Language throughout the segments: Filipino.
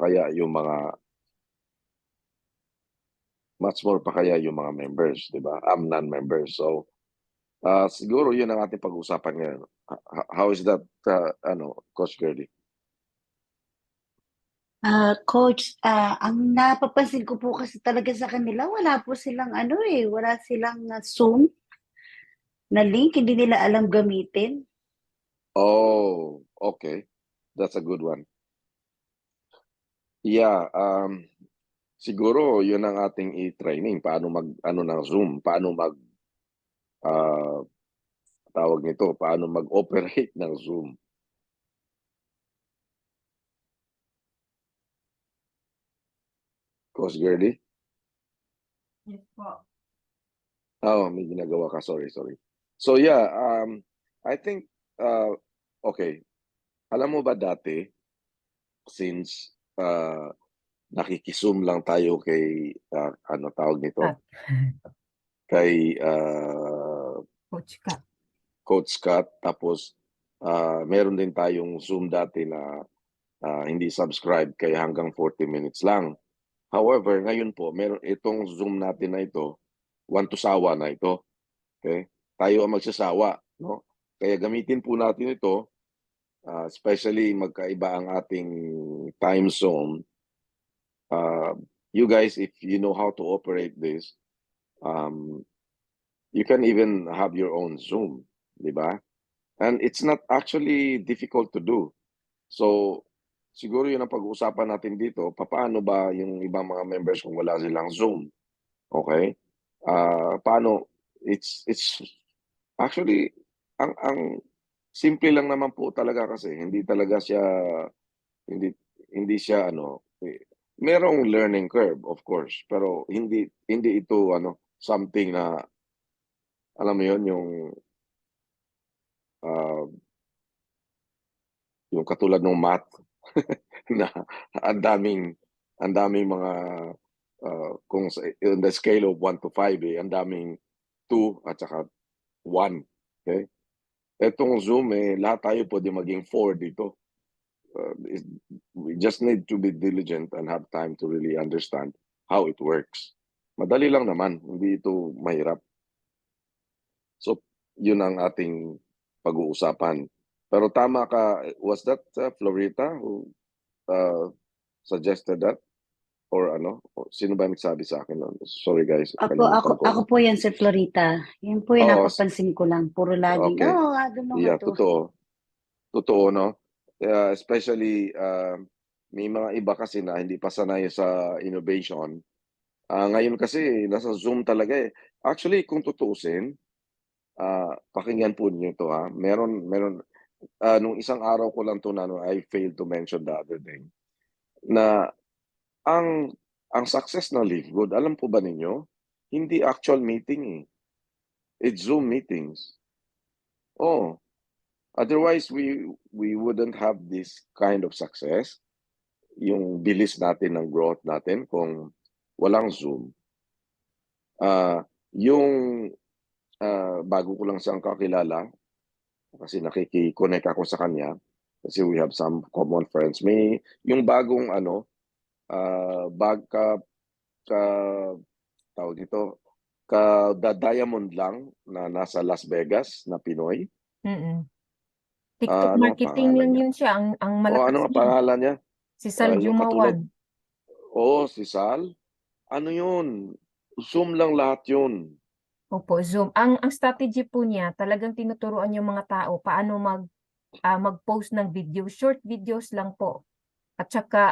kaya yung mga yung mga members, 'di ba? Non-members. So, siguro 'yun ang ating pag-uusapan ngayon. How is that, Coach Girlie? Coach, ang napapansin ko po kasi talaga sa kanila, wala po silang ano wala silang Zoom na link, hindi nila alam gamitin. Oh, okay. That's a good one. Yeah, siguro 'yun ang ating i-training, paano mag-ano ng Zoom, paano ah, tawag nito, paano mag-operate ng Zoom. Coach Girlie? Yes po. May ginagawa ka, sorry. So yeah, I think, okay, alam mo ba dati, since, nakiki-Zoom lang tayo kay, ano tawag nito, At kay, coach ka. Coach Scott, tapos, meron din tayong Zoom dati na, hindi subscribe kaya hanggang 40 minutes lang. However, ngayon po meron itong Zoom natin na ito, one to sawa na ito, okay? Tayo ang magsasawa, 'no? Kaya gamitin po natin ito, especially magkaiba ang ating time zone. You guys, if you know how to operate this, um, you can even have your own Zoom, 'di ba? And it's not actually difficult to do. So, siguro 'yun ang pag-uusapan natin dito, papaano ba yung ibang mga members kung wala silang Zoom, okay? Paano it's actually ang simple lang naman po talaga kasi hindi hindi siya ano, merong learning curve of course, pero hindi hindi ito ano, something na alam mo 'yun, ah, yung katulad ng math na ang daming mga, kung sa in the scale of 1 to 5, ang daming 2 at saka 1, okay? Etong Zoom, lahat tayo puwede maging 4 dito. Is we just need to be diligent and have time to really understand how it works. Madali lang naman, hindi ito mahirap. So, yun ang ating pag-uusapan. Pero tama ka, was that, Florita who, uh, suggested that? Or ano, sino ba nagsabi sa akin nun? Sorry guys, Ako, ako, kalimutan ako ko. po yan si Florita. Yan po yung Oo, napapansin ko lang. Puro laging, okay. ganun nga Yeah, to. totoo. Totoo 'no? Especially, may mga iba kasi na hindi pa sanay sa innovation. Ngayon kasi nasa Zoom talaga, eh. Actually kung tutuusin, pakinggan po ninyo 'to, Meron, nung isang araw ko lang 'to na ano, I failed to mention the other day, na ang success ng Live Good, alam po ba ninyo, hindi actual meeting, eh, it's Zoom meetings. Oo. Otherwise, we wouldn't have this kind of success, yung bilis natin ng growth natin kung walang Zoom. Yung, bago ko lang siyang kakilala, kasi nakiki-connect ako sa kanya, kasi we have some common friends. May yung bagong ano, bag ka ka tawag dito, kada-diamond lang na nasa Las Vegas na Pinoy. Mm. TikTok Ano ang marketing pangalan lang niya? yun siya, ang O malakas ano ang niyan. pangalan niya? Si Sal Yung katulad, Jumawan. si Sal. Ano yun, Zoom lang lahat yun. Opo, Zoom. Ang strategy po niya, talagang tinuturuan yung mga tao paano mag-post ng video, short videos lang po. At saka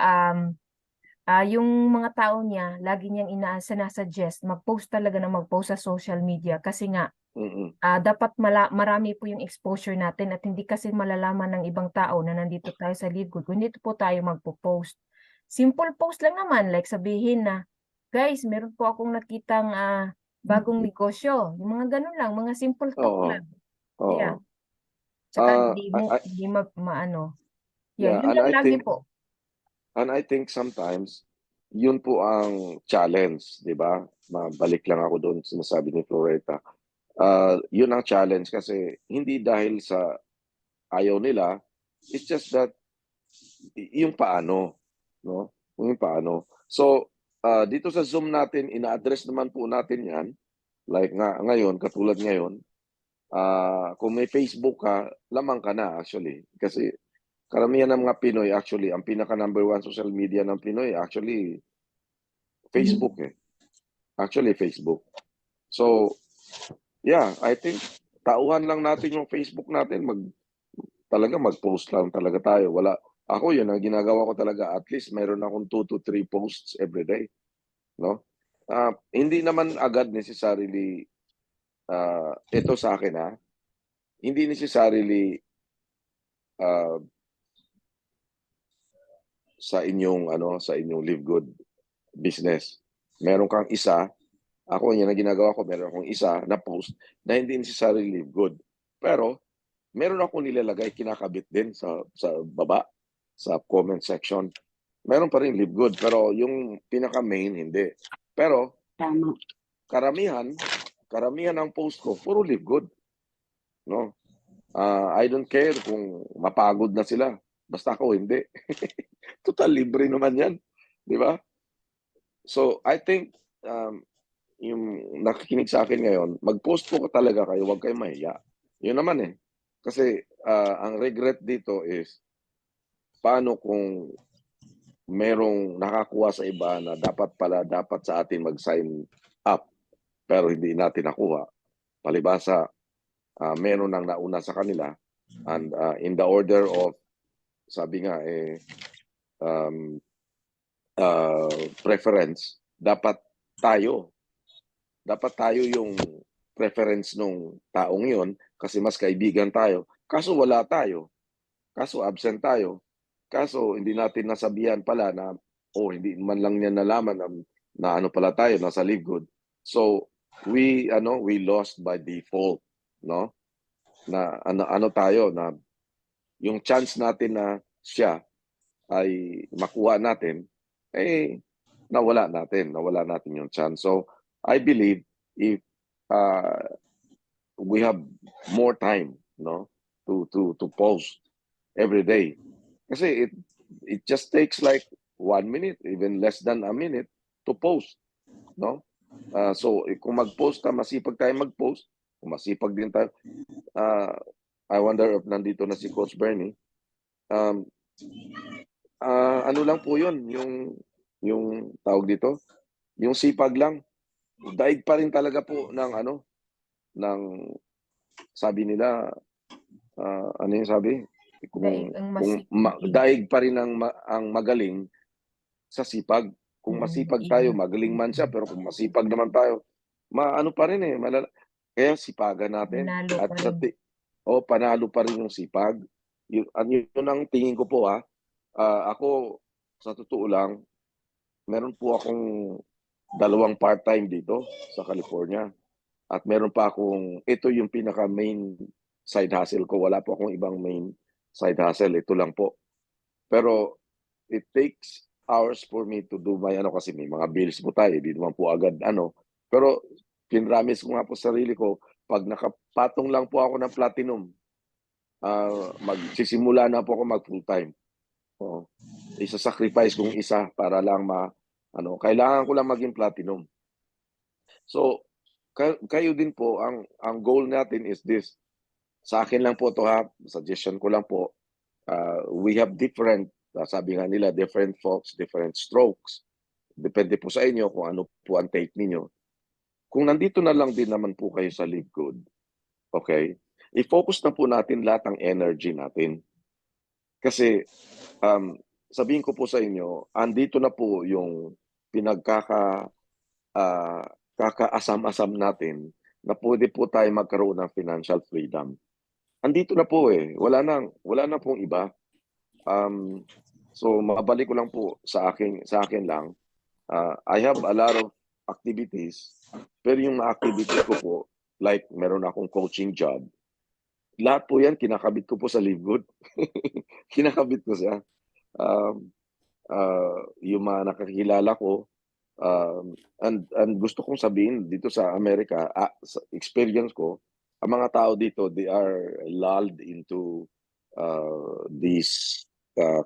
yung mga tao niya, lagi niyang sinasuggest, mag-post talaga na mag-post sa social media kasi nga Mm. dapat marami po yung exposure natin at hindi kasi malalaman ng ibang tao na nandito tayo sa Live Good kung dito po tayo magpo-post. Simple post lang naman, like sabihin na, guys, meron po akong nakitang bagong negosyo. Yung mga ganun lang, mga simple talk Oo, lang. oo. Yeah. Tsaka Ah, hindi maano. Yeah, yeah, yun lang lagi po. and I think sometimes yun po ang challenge, 'di ba? Mabalik lang ako doon sinasabi ni Floreta. Yun ang challenge kasi hindi dahil sa ayaw nila, it's just that yung paano, 'no? kung paano. So, dito sa Zoom natin, ina-address naman po natin yan. Like ngayon, katulad ngayon, kung may Facebook ka, lamang ka na actually. Kasi karamihan ng mga Pinoy actually, ang pinaka number one social media ng Pinoy actually Facebook eh. Actually Facebook. So, yeah, I think tauhan lang natin yung Facebook natin, mag-post lang talaga tayo. Ako yun ang ginagawa ko talaga, at least mayroon akong 2 to 3 posts every day, no? Hindi naman agad necessarily ito sa akin hindi necessarily sa inyong Live Good business. Meron kang isa, ako yan ang ginagawa ko, meron akong isa na post na hindi necessarily Live Good. Pero meron akong nilalagay, kinakabit din sa baba, sa comment section. Meron pa rin Live Good, pero yung pinaka-main, hindi. Pero, Tama. karamihan ng post ko, puro Live Good. No? I don't care kung mapagod na sila. Basta ako, hindi. Total, libre naman yan. Di ba? So, I think, yung nakikinig sa akin ngayon, mag-post po talaga kayo, huwag kayong mahiya. Yun naman eh. Kasi ang regret dito is paano kung merong nakakuha sa iba na dapat sa atin mag-sign up pero hindi natin nakuha. Palibhasa, meron nang nauna sa kanila and in the order of, sabi nga preference, dapat tayo yung preference nung taong yon kasi mas kaibigan tayo. Kaso wala tayo. Kaso absent tayo. Kaso hindi natin nasabihan pala na hindi man lang niya nalaman na ano pala tayo, nasa Live Good. So we lost by default, no? Na ano tayo na yung chance natin na siya ay makuha natin, nawala natin yung chance. So I believe if we have more time, no, to post every day. Kasi it just takes like 1 minute, even less than a minute to post, no? So kung mag-post ka, masipag tayo mag-post, kung masipag din tayo. I wonder if nandito na si Coach Bernie. Ano lang po 'yun, yung tawag dito, yung sipag lang. Daig pa rin talaga po ng sabi nila, ano yung sabi? Daig ang Daig pa rin ang magaling sa sipag. Kung masipag tayo, magaling man siya, pero kung masipag naman tayo, maano pa rin kaya sipagan natin. Panalo At pa rin. panalo pa rin yung sipag. Yun ang tingin ko po ako, sa totoo lang, meron po akong 2 part-time dito sa California. At meron pa akong, ito yung pinaka-main side hustle ko. Wala po akong ibang main side hustle. Ito lang po. Pero it takes hours for me to do my kasi may mga bills po tayo. Hindi naman po agad Pero pinramis ko nga po sarili ko, pag nakapatong lang po ako ng platinum, magsisimula na po ako mag full-time. Isa-sacrifice kong isa para lang kailangan ko lang maging platinum. So, kayo din po, ang goal natin is this. Sa akin lang po to suggestion ko lang po. We have different, sabi nga nila, different folks, different strokes. Depende po sa inyo kung ano po ang take ninyo. Kung nandito na lang din naman po kayo sa Live Good, okay, i-focus na po natin lahat ng energy natin. Kasi, sabihin ko po sa inyo, andito na po yung kakaasam-asam natin na pwede po tayo magkaroon ng financial freedom. Andito na po wala na pong iba. So mabalik ko lang po sa akin lang. I have a lot of activities, pero yung mga activities ko po, like meron akong coaching job, lahat po yan kinakabit ko po sa Live Good. Kinakabit ko siya. Yung mga nakakilala ko, and gusto kong sabihin dito sa Amerika, sa experience ko, ang mga tao dito, they are lulled into this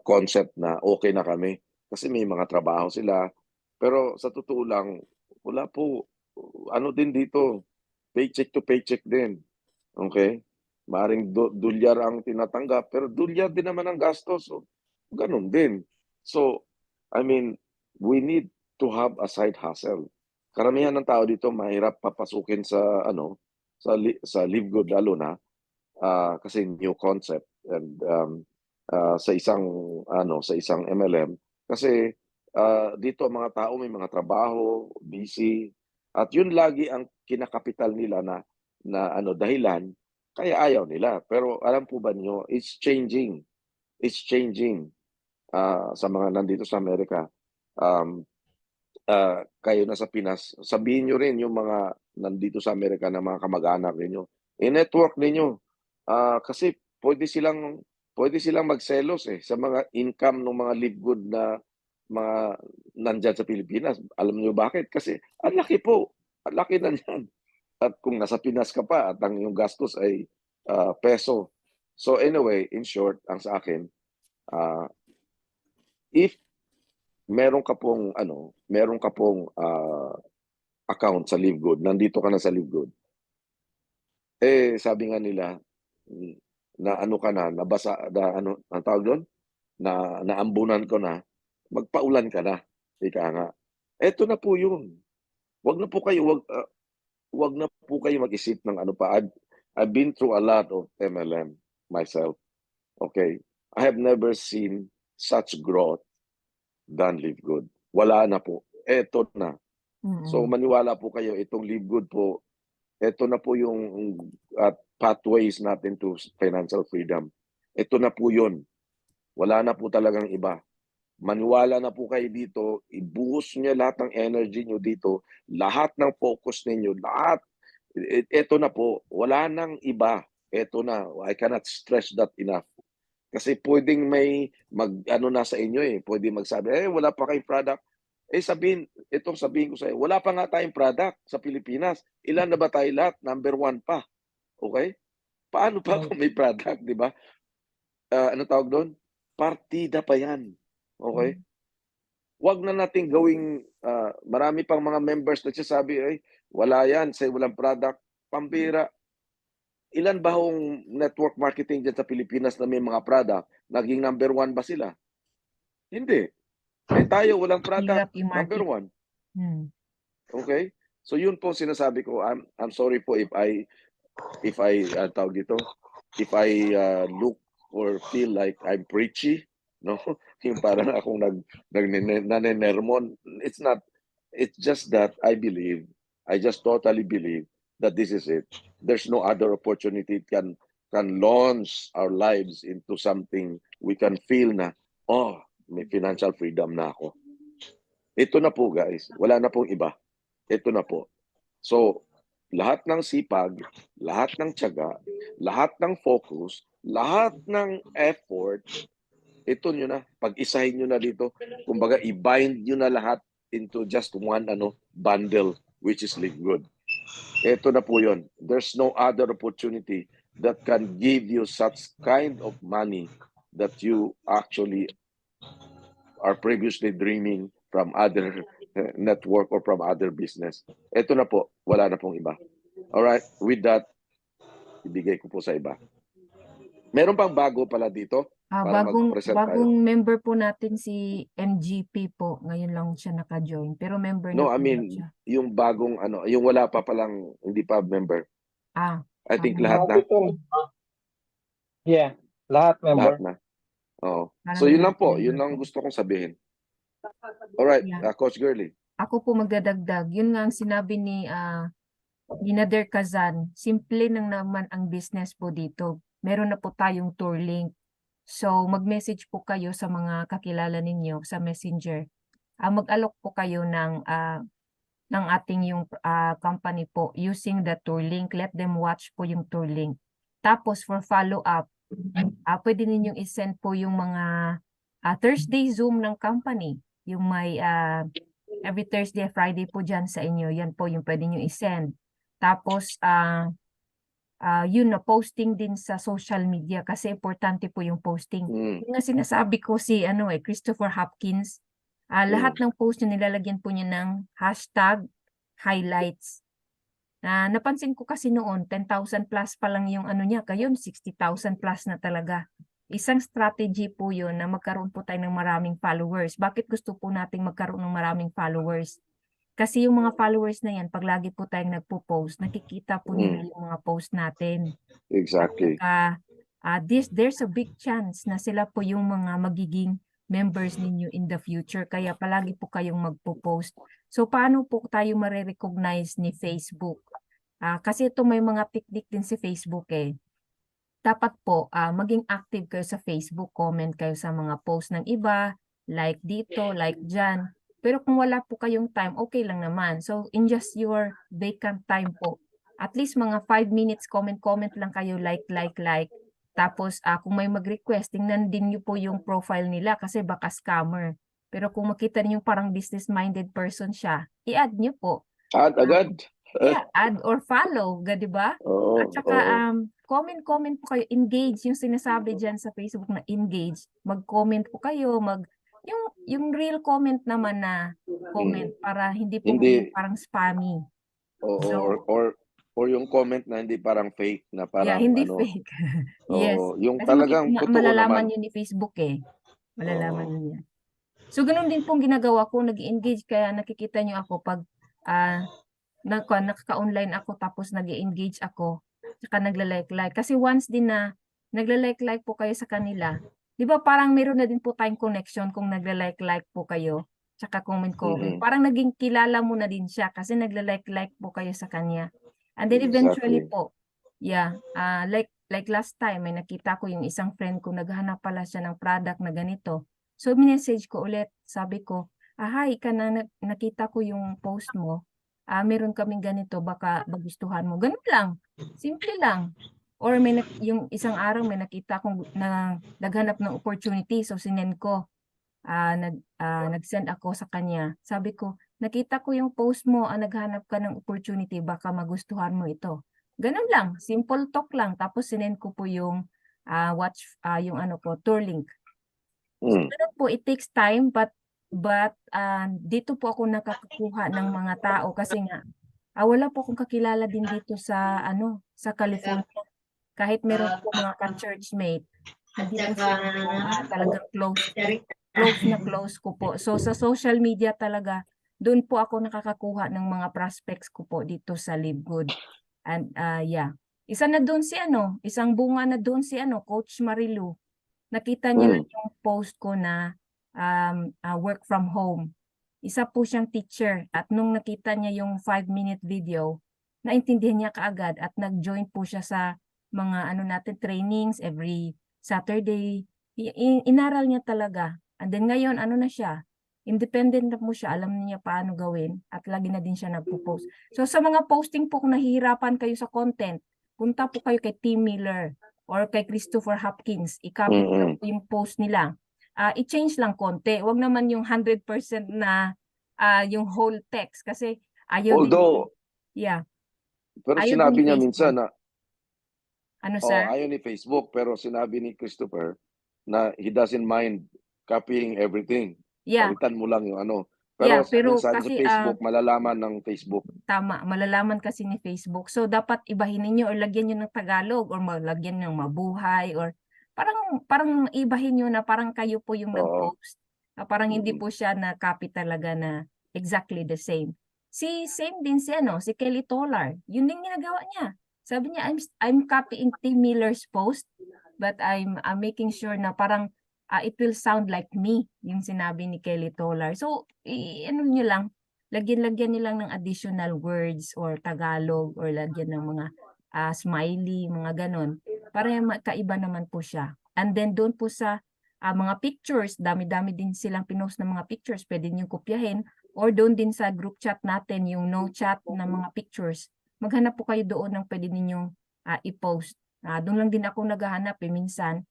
concept na okay na kami kasi may mga trabaho sila. Pero sa totoo lang, wala po, ano din dito, paycheck to paycheck din. Okay? Maring dolyar ang tinatanggap, pero dolyar din naman ang gastos. So, ganun din. So, I mean, we need to have a side hustle. Karamihan ng tao dito mahirap papasukin sa ano, sa Live Good lalo na kasi new concept and sa isang MLM kasi dito ang mga tao may mga trabaho, busy at yun lagi ang kinakapital nila na dahilan kaya ayaw nila. Pero alam po ba niyo, it's changing. It's changing sa mga nandito sa Amerika. Um, Kayo na sa Pinas, sabihin niyo rin yung mga nandito sa Amerika na mga kamag-anak ninyo, i-network ninyo. Kasi puwede silang magselos, sa mga income ng mga live good na mga nandiyan sa Pilipinas. Alam niyo bakit? Kasi ang laki po, ang laki na niyan. At kung nasa Pinas ka pa at ang iyong gastos ay, peso. So anyway, in short, ang sa akin, ah, if meron ka pong, account sa Livegood, nandito ka na sa Livegood, sabi nga nila, hmm, na ano ka na, nabasa na ano, anong tawag dun? Na naambunan ko na, magpaulan ka na, ika nga. Eto na po yun. Wag na po kayo wag na po kayo mag-isip ng ano pa. I've been through a lot of MLM myself, okay? I have never seen such growth than Livegood. Wala na po, eto na. So Mm. maniwala po kayo, itong Live Good po, ito na po yung pathways natin to financial freedom. Ito na po yun. Wala na po talagang iba. Maniwala na po kayo dito, ibuhos niyo lahat ng energy niyo dito, lahat ng focus ninyo, lahat. Ito na po, wala nang iba. Ito na, I cannot stress that enough. Kasi pwedeng may mag-ano na sa inyo pwedeng magsabi, wala pa kayong product. Sabihin ko sa'yo, wala pa nga tayong product sa Pilipinas. Ilan na ba tayo lahat? Number 1 pa. Okay? Paano pa Right. kung may product, di ba? Ano tawag doon? Partida pa yan. Okay? Wag na nating gawing, marami pang mga members nagsasabi, wala yan, say walang product. Pambira. Ilan ba hong network marketing dyan sa Pilipinas na may mga product? Naging number 1 ba sila? Hindi. Tayo walang product, Hirap number i-market. 1. Hmm. Okay? So yun po sinasabi ko, I'm sorry po if I tawag dito, if I look or feel like I'm preachy, no? Yung parang akong nanenermon. It's not. It's just that I just totally believe that this is it. There's no other opportunity can launch our lives into something we can feel na, may financial freedom na ako. Ito na po guys, wala na pong iba. Ito na po. So, lahat ng sipag, lahat ng tiyaga, lahat ng focus, lahat ng effort, ito nyo na, pag-isahin nyo na dito. Kumbaga, i-bind nyo na lahat into just one bundle, which is Live Good. Ito na po yun. There's no other opportunity that can give you such kind of money that you actually are previously dreaming from other network or from other business. Ito na po, wala na pong iba. Alright, with that, ibigay ko po sa iba. Meron pang bago pala dito para mag-present tayo. Bagong member po natin si MGP po. Ngayon lang siya naka-join. Pero member na No, I po mean, siya. yung bagong yung wala pa palang hindi pa member. I think lahat na. Yeah, lahat member. Lahat na. Oo. Parang So yun lang lahat po, member yun lang po. gusto kong sabihin. Alright, Yeah. Coach Girly. Ako po magdadagdag. Yun nga ang sinabi ni Nader Kazan. Simple nang naman ang business po dito. Meron na po tayong tour link. So mag-message po kayo sa mga kakilala ninyo sa Messenger. Mag-alok po kayo ng ating yung company po using the tour link. Let them watch po yung tour link. Tapos for follow-up, pwede ninyong isend po yung mga Thursday Zoom ng company. Yung may every Thursday, Friday po dyan sa inyo. Yan po yung pwede nyo isend. Tapos, yun na, posting din sa social media kasi importante po yung posting. Yung nga sinasabi ko si Christopher Hopkins, Lahat ng post niyo nilalagyan po niya ng hashtag highlights. Napansin ko kasi noon, 10,000 plus pa lang yung ano niya, ngayon 60,000 plus na talaga. Isang strategy po yun na magkaroon po tayo ng maraming followers. Bakit gusto po nating magkaroon ng maraming followers? Kasi yung mga followers na yan, pag lagi po tayong nagpo-post, nakikita po nila yung mga post natin. Exactly. There's a big chance na sila po yung mga magiging members ninyo in the future. Kaya palagi po kayong magpo-post. So, paano po tayo marirecognize ni Facebook? Kasi ito may mga technique din si Facebook eh. Dapat po, maging active kayo sa Facebook, comment kayo sa mga post ng iba, like dito, like dyan. Pero kung wala po kayong time, okay lang naman. So, in just your vacant time po, at least mga 5 minutes, comment lang kayo, like. Tapos, kung may mag-request, tingnan din nyo po yung profile nila kasi baka scammer. Pero kung makita niyo parang business-minded person siya, i-add nyo po. Add agad. Yeah, add or follow, di ba? Oo, At saka, oo. comment po kayo, engage yung sinasabi dyan sa Facebook na engage. Mag-comment po kayo, yung real comment naman na comment para hindi po Hindi, parang spammy. oo, So, or yung comment na hindi parang fake, na yeah, parang hindi ano, fake. Yes. oo, yung Kasi talagang totoo malalaman naman. yun ni Facebook eh. Malalaman Oo. yun yan. So, ganun din pong ginagawa ko, nag-engage, kaya nakikita nyo ako pag nakaka-online ako tapos nag-engage ako, saka nagla-like. Kasi once din na nagla-like po kayo sa kanila, di ba parang meron na din po tayong connection kung nagla-like po kayo, saka comment. Parang naging kilala mo na din siya kasi nagla-like po kayo sa kanya. And then eventually Exactly. po, yeah, like last time, may nakita ko yung isang friend ko, naghanap pala siya ng product na ganito. So, minessage ko ulit, sabi ko, hi, nakita ko yung post mo. Meron kaming ganito, baka magustuhan mo. Ganun lang. Simple lang. Or yung isang araw may nakita kong naghanap ng opportunity. So, sinend ko. Nag-send ako sa kanya. Sabi ko, nakita ko yung post mo, naghanap ka ng opportunity, baka magustuhan mo ito. Ganun lang. Simple talk lang. Tapos sinend ko po yung yung tour link. So, ganun po, it takes time, but dito po ako nakakakuha ng mga tao kasi nga wala po akong kakilala din dito sa sa California. Kahit meron po mga ka-churchmate, hindi po sila talagang close ko po. So sa social media talaga, doon po ako nakakakuha ng mga prospects ko po dito sa Live Good. And yeah, isang bunga na doon si Coach Marilu. Nakita niya lang yung post ko na work from home. Isa po siyang teacher at nung nakita niya yung 5-minute video, naintindihan niya kaagad at nag-join po siya sa mga natin trainings every Saturday. Inaral niya talaga. And then ngayon, na siya? Independent na po siya, alam niya paano gawin at lagi na din siya nagpo-post. So sa mga posting po, kung nahihirapan kayo sa content, punta po kayo kay Tim Miller or kay Christopher Hopkins. I-copy po yung post nila. I-change lang konti. Huwag naman yung 100% na yung whole text kasi ayaw Although, yeah. pero Ayaw sinabi din ni niya Facebook. minsan na, sir? ayaw ni Facebook, pero sinabi ni Christopher na he doesn't mind copying everything. Yeah. Palitan mo lang yung Yeah, Pero pero sabi kasi, sa Facebook, malalaman ng Facebook. Tama, malalaman kasi ni Facebook. So, dapat ibahin ninyo or lagyan nyo ng Tagalog or lagyan ng mabuhay or parang ibahin nyo na parang kayo po yung nag-post. Parang hindi po siya na copy talaga na exactly the same. Same din si Kelly Tolar. Yun din ginagawa niya. Sabi niya, I'm copying Tim Miller's post, but I'm making sure na parang it will sound like me, yung sinabi ni Kelly Tolar. So, nyo lang, lagyan nilang ng additional words or Tagalog or lagyan ng mga smiley, mga ganon. Para kaiba naman po siya. And then doon po sa mga pictures, dami-dami din silang pinost na mga pictures, pwede nyo kopyahin. Or doon din sa group chat natin, yung no chat na mga pictures, maghanap po kayo doon ng pwede ninyong i-post. Doon lang din ako naghahanap minsan.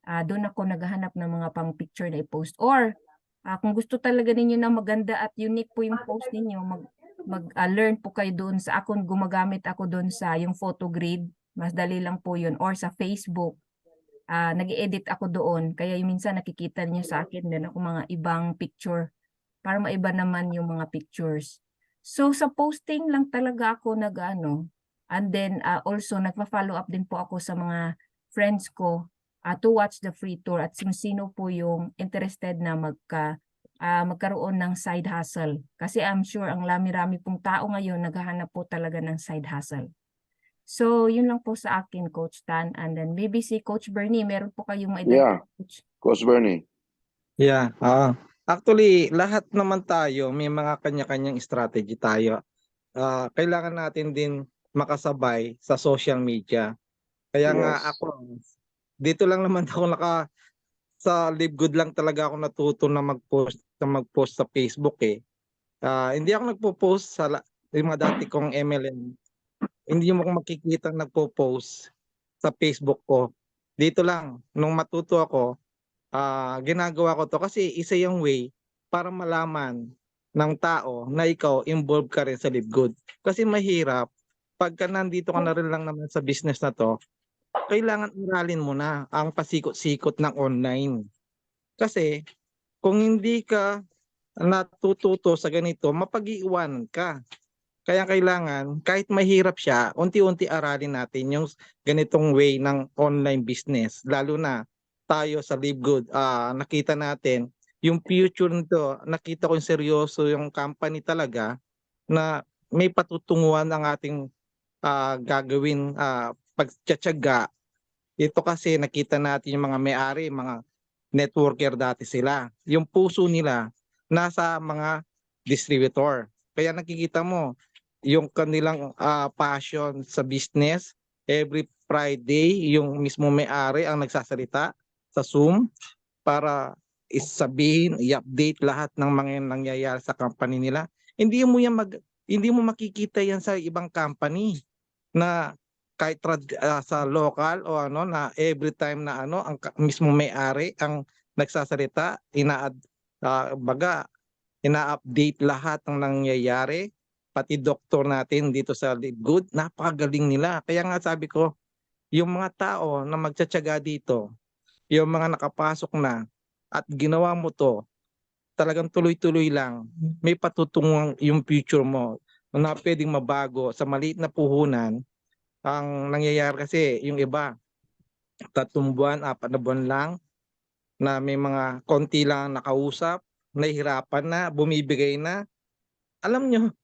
Doon ako naghahanap ng mga pang picture na i-post. Or kung gusto talaga ninyo na maganda at unique po yung post ninyo, mag-learn po kayo doon sa gumagamit ako doon sa yung photo grid. Mas dali lang po yun. Or sa Facebook. nag-edit ako doon. Kaya yung minsan nakikita niyo sa akin din ako mga ibang picture para maiba naman yung mga pictures. So sa posting lang talaga ako nag-ano, and then also nagpa-follow up din po ako sa mga friends ko to watch the free tour at sino po yung interested na magkaroon ng side hustle. Kasi I'm sure ang rami-rami pong tao ngayon naghahanap po talaga ng side hustle. So, yun lang po sa akin, Coach Tan. And then maybe si Coach Bernie, meron po kayong Yeah, maidagdag, Coach? Coach Bernie. Yeah, actually, lahat naman tayo may mga kanya-kanyang strategy tayo. Kailangan natin din makasabay sa social media. Kaya nga Yes. ako, dito lang naman ako sa Live Good lang talaga ako natuto na mag-post sa Facebook eh. Hindi ako nagpo-post yung mga dati kong MLM. Hindi mo ko makikita nagpo-post sa Facebook ko. Dito lang, nung matuto ako, ginagawa ko to kasi isa yung way para malaman ng tao na ikaw involved ka rin sa Live Good. Kasi mahirap, pagka nandito ka na rin lang naman sa business na to, kailangan aralin mo na ang pasikot-sikot ng online. Kasi kung hindi ka natututo sa ganito, mapag-iiwanan ka. Kaya kailangan, kahit mahirap siya, unti-unti aralin natin yung ganitong way ng online business. Lalo na tayo sa Live Good, nakita natin yung future nito, nakita ko yung seryoso yung company talaga na may patutunguhan ang ating gagawin pagtsatsaga. Ito kasi nakita natin yung mga may-ari, mga networker dati sila. Yung puso nila nasa mga distributor. Kaya nakikita mo yung kanilang passion sa business. Every Friday, yung mismo may-ari ang nagsasalita sa Zoom para isabihin, i-update lahat ng mga nangyayari sa company nila. Hindi mo makikita yan sa ibang company na kahit sa local o ano na every time na ang mismo may-ari ang nagsasalita, ina-update lahat ng nangyayari, pati doktor natin dito sa Live Good, napakagaling nila. Kaya nga sabi ko, yung mga tao na magtsatsaga dito, yung mga nakapasok na at ginawa mo to, talagang tuloy-tuloy lang, may patutunguhan yung future mo na pwedeng mabago sa maliit na puhunan. Ang nangyayari kasi yung iba, 3 buwan, 4 na buwan lang na may mga konti lang nakausap, nahihirapan na, bumibigay na. Alam nyo,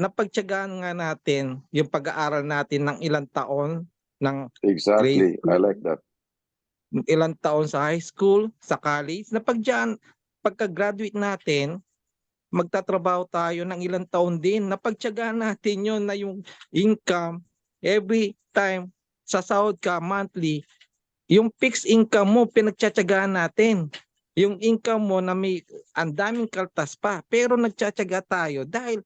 napagtiyagaan nga natin yung pag-aaral natin ng ilang taon ng grade Exactly. I like that. ilang taon sa high school, sa college, pagka-graduate natin, magtatrabaho tayo ng ilang taon din. Napagtiyagaan natin yun na yung income, every time sa sahod ka monthly, yung fixed income mo, pinagtsatsagaan natin. Yung income mo na may ang daming kaltas pa, pero nagtsatsaga tayo dahil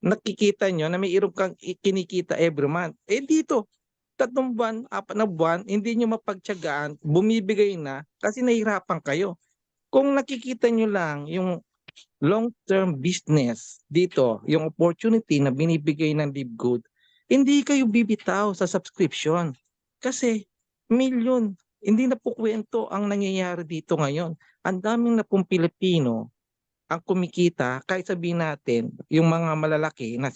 nakikita nyo na may irong kang kinikita every month. Dito, 3 buwan, 4 na buwan, hindi nyo mapagtsagaan, bumibigay na kasi nahihirapan kayo. Kung nakikita nyo lang yung long-term business dito, yung opportunity na binibigay ng Live Good, hindi kayo bibitaw sa subscription. Kasi milyon, hindi na po kwento ang nangyayari dito ngayon. Ang daming na pong Pilipino ang kumikita, kahit sabihin natin, yung mga malalaki na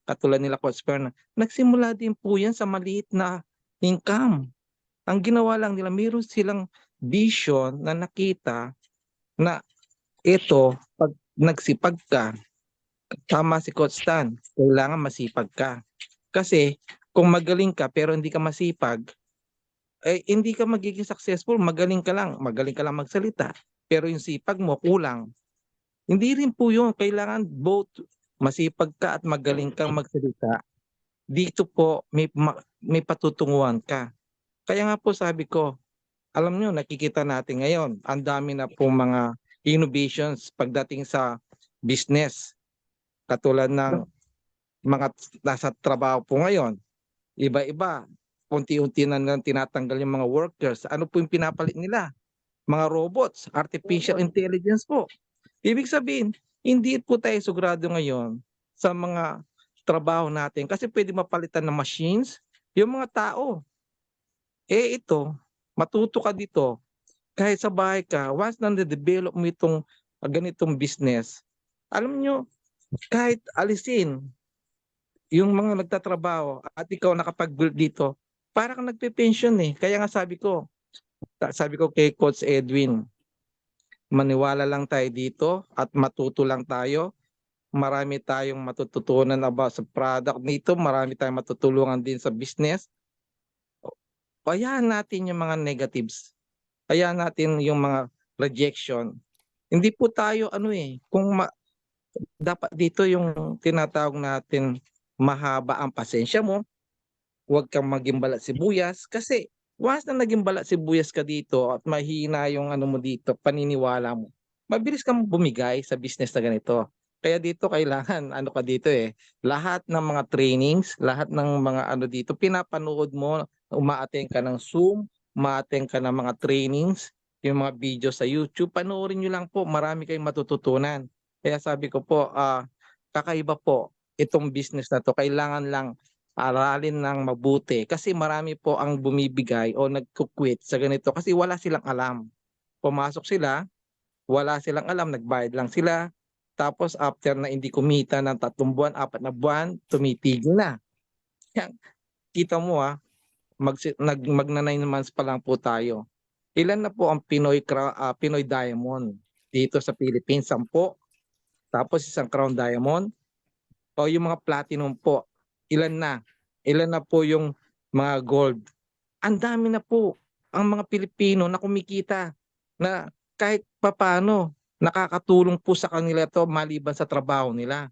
katulad nila Coach Fernan, nagsimula din po yan sa maliit na income. Ang ginawa lang nila, mayroon silang vision na nakita na ito, pag nagsipag ka, tama si Coach Stan, kailangan masipag ka. Kasi kung magaling ka pero hindi ka masipag, hindi ka magiging successful. Magaling ka lang magsalita, pero yung sipag mo kulang. Hindi rin po yun. Kailangan both masipag ka at magaling kang magsalita. Dito po may patutunguhan ka. Kaya nga po sabi ko, alam nyo, nakikita natin ngayon, ang dami na po mga innovations pagdating sa business. Katulad ng mga nasa trabaho po ngayon, iba-iba, unti-unti na lang tinatanggal yung mga workers. Ano po yung pinapalit nila? Mga robots, artificial intelligence po. Ibig sabihin, hindi po tayo sigurado ngayon sa mga trabaho natin kasi pwede mapalitan ng machines yung mga tao. Ito, Matuto ka dito. Kahit sa bahay ka, once na na-develop mo itong ganitong business, alam nyo, kahit alisin yung mga nagtatrabaho at ikaw nakapag-build dito, para kang nagpe-pension eh. Kaya nga sabi ko kay Coach Edwin, maniwala lang tayo dito at matuto lang tayo. Marami tayong matututunan about sa product nito, marami tayong matutulungan din sa business. Hayaan natin yung mga negatives. Hayaan natin yung mga rejection. Hindi po tayo dapat dito yung tinatawag natin mahaba ang pasensya mo. Huwag kang maging balat sibuyas kasi once na naging balat sibuyas ka dito at mahina yung mo dito, paniniwala mo, mabilis kang bumigay sa business na ganito. Kaya dito kailangan ka dito lahat ng mga trainings, lahat ng mga dito pinapanood mo, uma-attend ka ng Zoom, uma-attend ka ng mga trainings, yung mga video sa YouTube, panoorin niyo lang po, marami kayong matututunan. Kaya sabi ko po, kakaiba po itong business na to, kailangan lang aralin ng mabuti kasi marami po ang bumibigay o nagko-quit sa ganito kasi wala silang alam. Pumasok sila, wala silang alam, nagbayad lang sila. Tapos after na hindi kumita ng 3 buwan, 4 na buwan, tumitigil na. Kaya, kita mo magna 9 months pa lang po tayo. Ilan na po ang Pinoy Diamond dito sa Philippines? 10. Tapos isang Crown Diamond. O yung mga platinum po, ilan na? Ilan na po yung mga gold? Ang dami na po ang mga Pilipino na kumikita na kahit papano nakakatulong po sa kanila to maliban sa trabaho nila.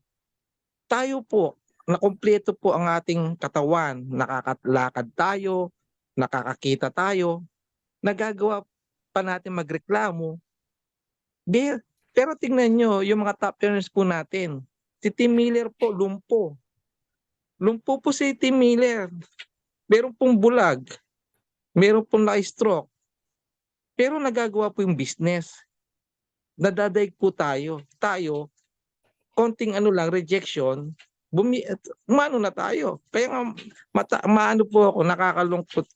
Tayo po, nakumpleto po ang ating katawan, nakakalakad tayo, nakakakita tayo, nagagawa pa natin magreklamo. Pero tingnan nyo, yung mga top earners po natin, si Tim Miller po, lumpo. Lumpo po si Tim Miller. Meron pong bulag, meron pong na-stroke, pero nagagawa po yung business. Nadadaig po tayo. Tayo, konting rejection, umano na tayo. Kaya nga, maano po ako, nakakalungkot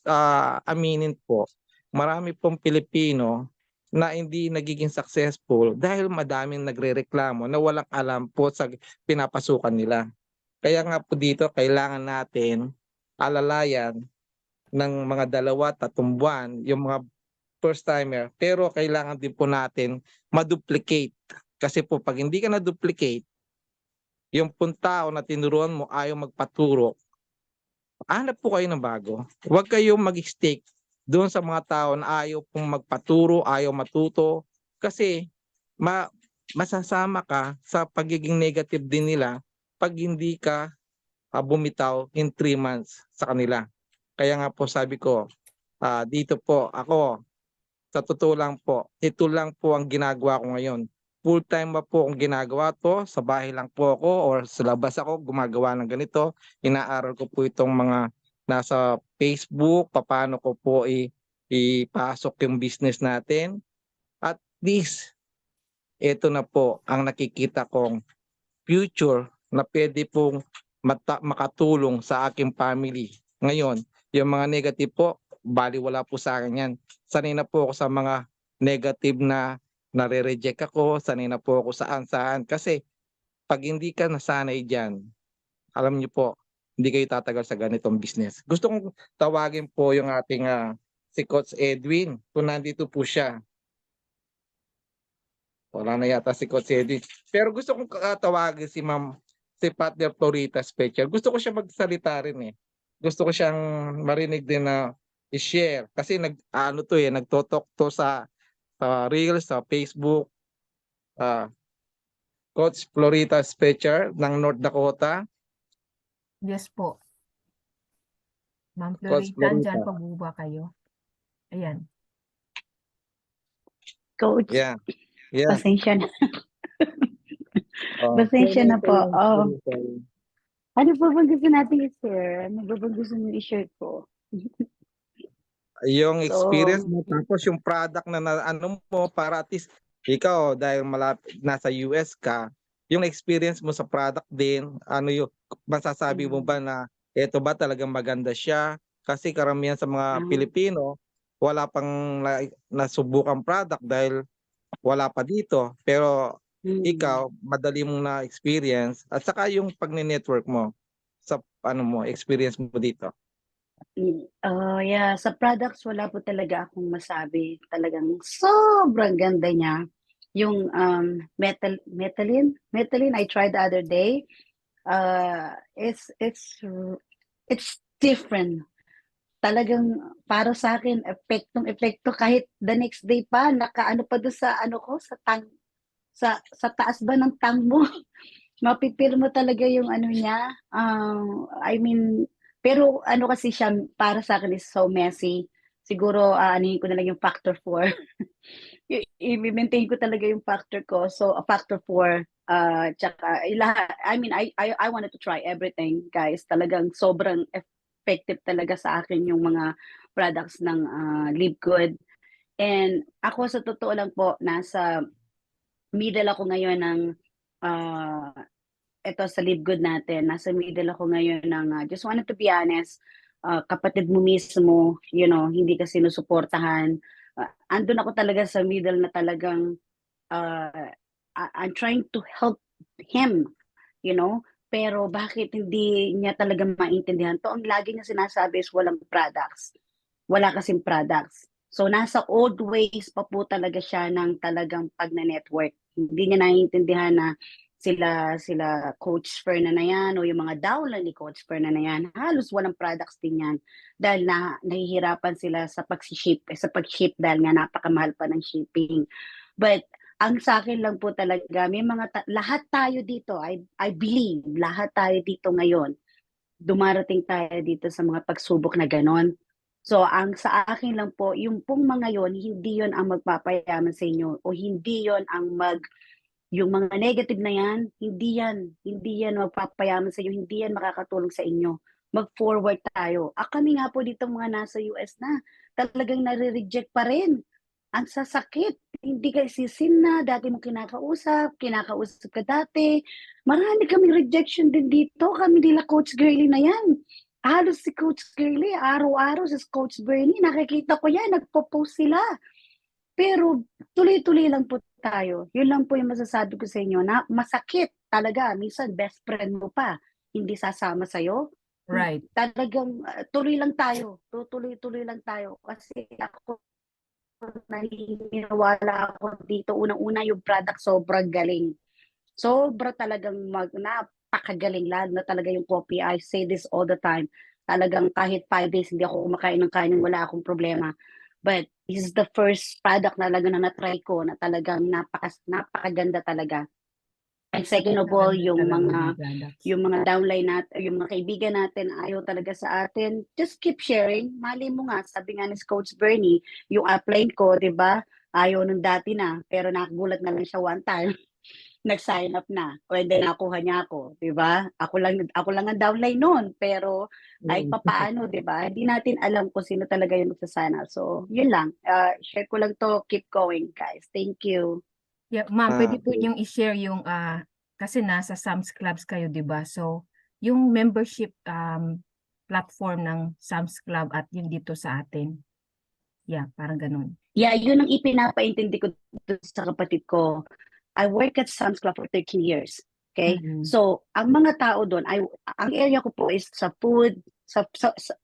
aminin po. Marami pong Pilipino na hindi nagiging successful dahil madaming nagrereklamo na walang alam po sa pinapasukan nila. Kaya nga po dito, kailangan natin alalayan ng mga 2-3 buwan yung mga first timer, pero kailangan din po natin ma-duplicate. Kasi po pag hindi ka na-duplicate, yung tao na tinuruan mo ayaw magpaturo, hanap po kayo ng bago. Huwag kayong mag-stick doon sa mga tao na ayaw pong magpaturo, ayaw matuto, kasi masasama ka sa pagiging negative din nila pag hindi ka bumitaw in 3 months sa kanila. Kaya nga po sabi ko, dito po ako, sa totoo lang po, ito lang po ang ginagawa ko ngayon. Full-time ba po ang ginagawa to? Sa bahay lang po ako or sa labas ako gumagawa ng ganito. Inaaral ko po itong mga nasa Facebook, paano ko po ipasok yung business natin. At least, ito na po ang nakikita kong future na pwede pong makatulong sa aking family. Ngayon, yung mga negative po, baliwala po sa akin yan. Sanay na po ako sa mga negative na nare-reject ako, sanay na po ako saan-saan. Kasi pag hindi ka nasanay dyan, alam niyo po, hindi kayo tatagal sa ganitong business. Gusto kong tawagin po yung ating si Coach Edwin, kung nandito po siya. Wala na yata si Coach Edwin. Pero gusto kong tawagin si Partner Florita Special. Gusto ko siya magsalita rin Gusto ko siyang marinig din na i-share. Kasi nagtotalk to sa Reels, sa Facebook. Coach Florita Special ng North Dakota. Yes po. Ma'am Coach Florita, Florita. dyan pa ba kayo? Ayan. Coach, Yeah. Yeah. pasensya na. Pasensya na po. Ano po bang gusto natin i-share? Ano ba bang gusto nyo i-share po? Yung experience mo, tapos yung product na mo, para at least ikaw, dahil malapit nasa US ka, yung experience mo sa product din, yung masasabi mo ba na eto ba talagang maganda siya? Kasi karamihan sa mga Pilipino, wala pang nasubukang product dahil wala pa dito. Pero ikaw, madali mong na-experience at saka yung pag-network mo sa experience mo dito. Yeah, sa products wala po talaga akong masabi. Talagang sobrang ganda niya. Yung Metaline I tried the other day. It's different. Talagang para sa akin epekto kahit the next day pa nakaano pa doon sa ano ko sa taas ba ng tang mo. Mapipil mo talaga yung ano niya. I mean, pero ano kasi siya para sa akin is so messy. Siguro anuhin ko na lang yung factor 4. I-maintain ko talaga yung factor ko. So, factor 4 tsaka lahat. I mean, I wanted to try everything, guys. Talagang sobrang effective talaga sa akin yung mga products ng Live Good. And ako sa totoo lang po, nasa middle ako ngayon ng ito sa Live Good natin. Nasa middle ako ngayon ng just wanted to be honest, kapatid mo mismo, hindi ka sinusuportahan. Andun ako talaga sa middle na talagang I'm trying to help him, pero bakit hindi niya talaga maintindihan? To ang lagi niya sinasabi is walang products. Wala kasing products. So nasa old ways pa po talaga siya ng talagang pag-network. Hindi niya naiintindihan na sila Coach Fernan na yan o yung mga downline ni Coach Fernan na yan, halos walang products din yan dahil nahihirapan sila sa pag-ship dahil nga napakamahal pa ng shipping. But ang sa akin lang po talaga, may lahat tayo dito, I believe, lahat tayo dito ngayon, dumarating tayo dito sa mga pagsubok na ganon. So, ang sa akin lang po, yung pong mga yon, hindi yon ang magpapayaman sa inyo o hindi yon ang yung mga negative na yan, hindi yan magpapayaman sa inyo, hindi yan makakatulong sa inyo. Mag-forward tayo. Kami nga po dito mga nasa US na, talagang nare-reject pa rin. Ang sasakit. Hindi ka sisin na, dati mo kinakausap ka dati. Marami kaming rejection din dito. Kami nila Coach Girlie na yan. Halos si Coach Girlie, araw-araw si Coach Bernie, nakikita ko yan, nagpo-post sila. Pero tuloy-tuloy lang po tayo. Yun lang po yung masasabi ko sa inyo na masakit talaga. Minsan best friend mo pa, hindi sasama sa'yo. Right. Talagang tuloy lang tayo. Tuloy-tuloy lang tayo. Kasi ako, naniniwala ako dito. Unang-una yung product sobrang galing. Sobra talagang napakagaling. Lalo na talaga yung coffee. I say this all the time. Talagang kahit 5 days hindi ako kumakain ng kanin, wala akong problema. But this is the first product na talaga na na-try ko na talagang napakaganda talaga. And second of all, yung mga downline natin, yung mga kaibigan natin, ayaw talaga sa atin, just keep sharing. Mali mo nga, sabi nga ni Coach Bernie, yung upline ko, di ba? Ayaw nung dati na, pero nakagulat na lang siya one time. Nag-sign up na. Pwede nakuha niya ako, 'di ba? Ako lang ang downline noon, pero ay papaano, 'di ba? Hindi natin alam kung sino talaga yung magsa-sign up. So, 'yun lang. Share ko lang to, keep going, guys. Thank you. Yeah, ma'am, pwede po niyong i-share yung kasi nasa Sam's Clubs kayo, 'di ba? So, yung membership platform ng Sam's Club at yung dito sa atin. Yeah, parang ganun. Yeah, 'yun ang ipinapaintindi ko sa kapatid ko. I work at Sam's Club for 13 years. Okay? So, ang mga tao doon, ang area ko po is sa food, sa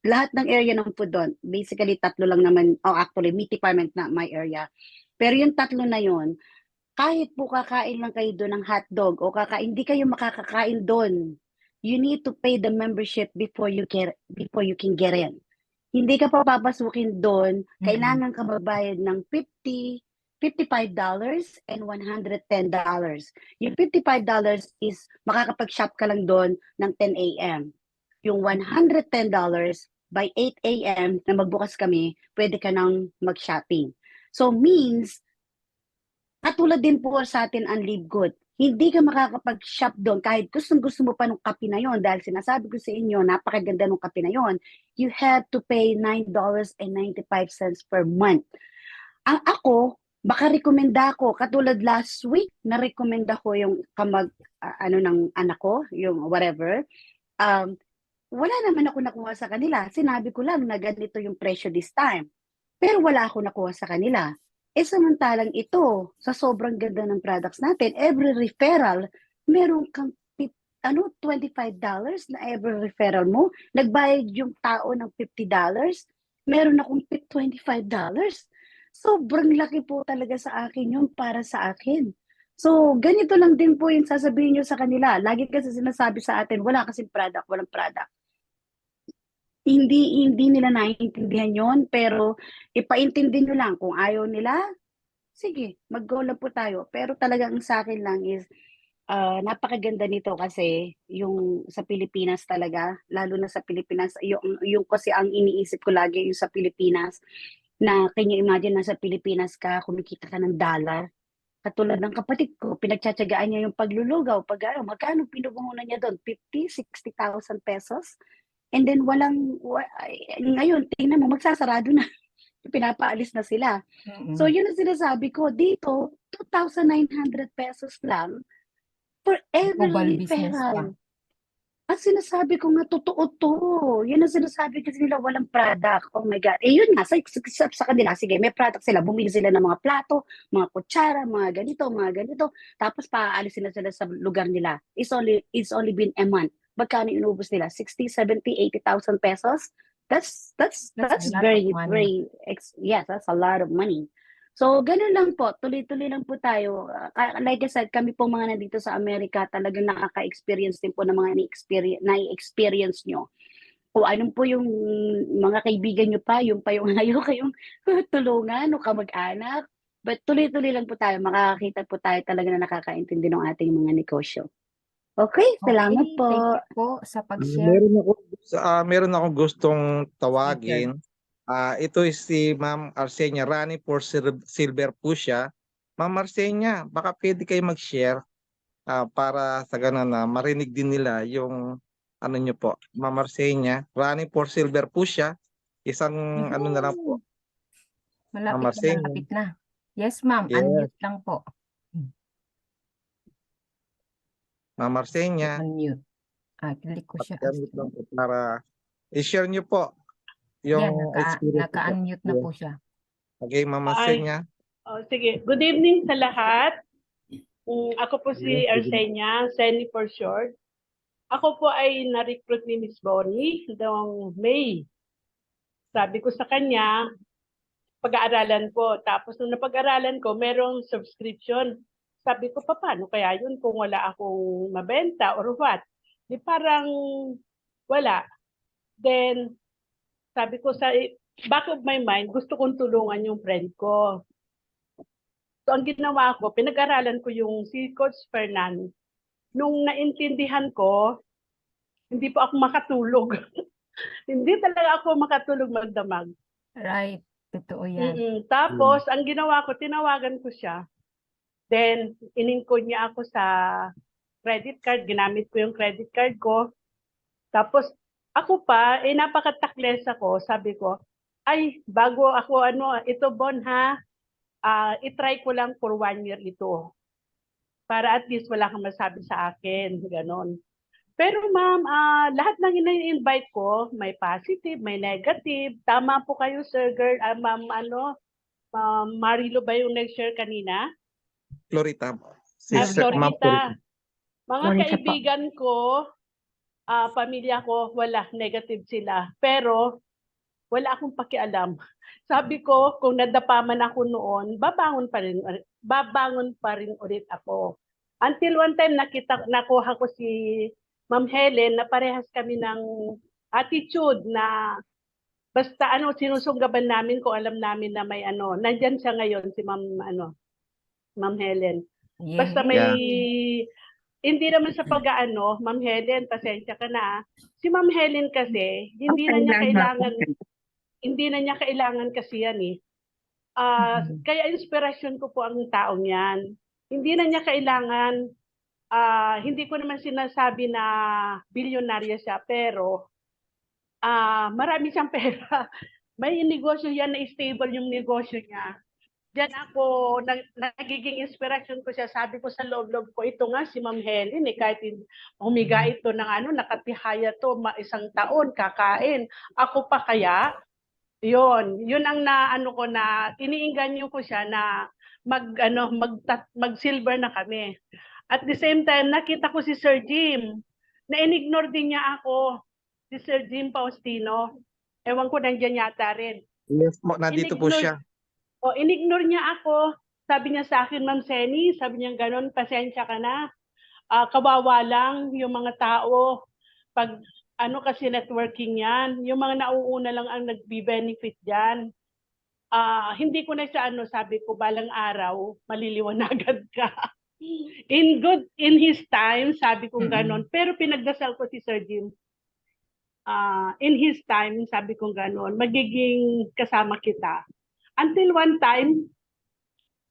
lahat ng area ng food doon. Basically, 3 lang naman, actually, meat department na my area. Pero yung 3 na yon, kahit po kakain lang kayo doon ng hotdog o hindi kayo makakakain doon. You need to pay the membership before you can get in. Hindi ka pa papasukin doon, kailangan ka magbayad ng $55 and $110. Yung $55 is makakapag-shop ka lang doon ng 10 a.m. Yung $110 by 8 a.m. na magbukas kami, pwede ka nang mag-shopping. So means, katulad din po sa atin ang Live Good. Hindi ka makakapag-shop doon kahit gusto mo pa nung kape na yon dahil sinasabi ko sa inyo, napakaganda nung kape na yon. You have to pay $9.95 per month. Ang ako, baka rekomenda ko, katulad last week, na-rekomenda ko yung ng anak ko, yung whatever. Wala naman ako nakuha sa kanila. Sinabi ko lang na ganito yung presyo this time. pero wala ako nakuha sa kanila. Samantalang ito, sa sobrang ganda ng products natin, every referral, meron kang $25 na every referral mo. Nagbayad yung tao ng $50, meron akong tip $25. Sobrang laki po talaga sa akin yun para sa akin. So, ganito lang din po yung sasabihin nyo sa kanila. Lagi kasi sinasabi sa atin, wala kasing product, walang product. Hindi nila naiintindihan yon, pero ipaintindi nyo lang kung ayaw nila, sige, mag-go lang po tayo. Pero talagang sa akin lang is napakaganda nito kasi yung sa Pilipinas talaga, lalo na sa Pilipinas, yung kasi ang iniisip ko lagi yung sa Pilipinas, na can you imagine nasa Pilipinas ka, kumikita ka ng dollar. Katulad ng kapatid ko, pinagtsatsagaan niya yung paglulugaw, magkano pinupuhunan niya doon? 50,000, 60,000 pesos? And then ngayon, tingnan mo, magsasarado na. Pinapaalis na sila. So yun ang sinasabi ko, dito, 2,900 pesos lang for Global every business ka. referral. Ang sinasabi ko nga, totoo to. Yan ang sinasabi kasi nila, walang product. Oh my God. Yun nga, sa kanila, sige, may product sila. Bumili sila ng mga plato, mga kutsara, mga ganito. Tapos paaalisin na sila sa lugar nila. It's only been a month. Magkano inubos nila? 60, 70, 80,000 pesos? That's a lot very, of money. yes, that's a lot of money. So, ganun lang po. Tuloy-tuloy lang po tayo. Like I said, kami po mga nandito sa Amerika, talagang nakaka-experience din po ng mga na-experience nyo. Kung anong po yung mga kaibigan nyo pa, yung ayaw kayong tulungan o kamag-anak. But tuloy-tuloy lang po tayo. Makakakita po tayo talaga na nakakaintindi ng ating mga negosyo. Okay, salamat Okay, po. thank you po sa pag-share. Meron akong gustong tawagin. Ito is si Ma'am Arsenia, running for silver po siya. Ma'am Arsenia, baka pwede kayo mag-share para sa ganun na marinig din nila yung ano nyo po. Ma'am Arsenia, running for silver po siya. Isang ano na lang po. Ma'am Arsenia. Malapit na. Yes, ma'am. Yes. Unmute lang po. Ma'am Arsenia. Unmute. Click ko siya. Pag-unmute lang po para i-share nyo po yung experience. Naka-unmute na po siya. Okay, Ma'am Arsenia. Sige. Good evening sa lahat. Ako po si Arsenia, Seni for short. Ako po ay na-recruit ni Miss Bonnie noong May. Sabi ko sa kanya, pag-aaralan ko. Tapos nung napag-aralan ko, merong subscription. Sabi ko, paano kaya yun kung wala akong mabenta or what? Di parang wala. Then, sabi ko sa back of my mind, gusto kong tulungan yung friend ko. So, ang ginawa ko, pinag-aralan ko yung si Coach Fernan. Nung naintindihan ko, hindi po ako makatulog. Hindi talaga ako makatulog magdamag. Right. Totoo yan. Tapos, ang ginawa ko, tinawagan ko siya. Then, in-encode niya ako sa credit card. Ginamit ko yung credit card ko. Tapos, ako pa, napakatakles ako. Sabi ko, ay, bago ako, ito Bon ha, itry ko lang for 1 year ito. Para at least wala kang masabi sa akin. Ganon. Pero ma'am, lahat ng ina-invite ko, may positive, may negative. Tama po kayo, Sir Girl. Ma'am, Marilo ba yung nag-share kanina? Florita. Florita. Mga Florita kaibigan ko, pamilya ko, wala, negative sila. Pero, wala akong pakialam. Sabi ko, kung nadapa man ako noon, babangon pa rin ulit ako. Until one time, nakuha ko si Ma'am Helen na parehas kami ng attitude na basta sinusunggaban namin kung alam namin na may nandyan siya ngayon si Ma'am Helen. Yeah. Basta may hindi naman sa Ma'am Helen, pasensya ka na. Si Ma'am Helen kasi hindi na niya kailangan kasi yan eh. Kaya inspirasyon ko po ang taong yan. Hindi na niya kailangan. Hindi ko naman sinasabi na bilyonarya siya, pero marami siyang pera. May negosyo yan na stable yung negosyo niya. Diyan ako, nagiging inspiration ko siya. Sabi ko sa loob-loob ko, ito nga si Ma'am Helen, kahit humiga ito ng nakatihaya to, 1 taon, kakain. Ako pa kaya? Yun ang naano ko na iniingganyo ko siya na mag-silver na kami. At the same time, nakita ko si Sir Jim, na in-ignore din niya ako, si Sir Jim Faustino. Ewan ko, nandiyan yata rin. Yes po, nandito po In-ignore- siya. in-ignore niya ako. Sabi niya sa akin, Ma'am Seni, sabi niya gano'n, pasensya ka na. Kawawa lang yung mga tao. Pag kasi networking yan, yung mga nauuna lang ang nagbi-benefit dyan. Hindi ko na siya sabi ko, balang araw, maliliwanagan ka. In his time, sabi ko ganon. Pero pinagdasal ko si Sir Jim. In his time, sabi ko ganon, magiging kasama kita. Until one time,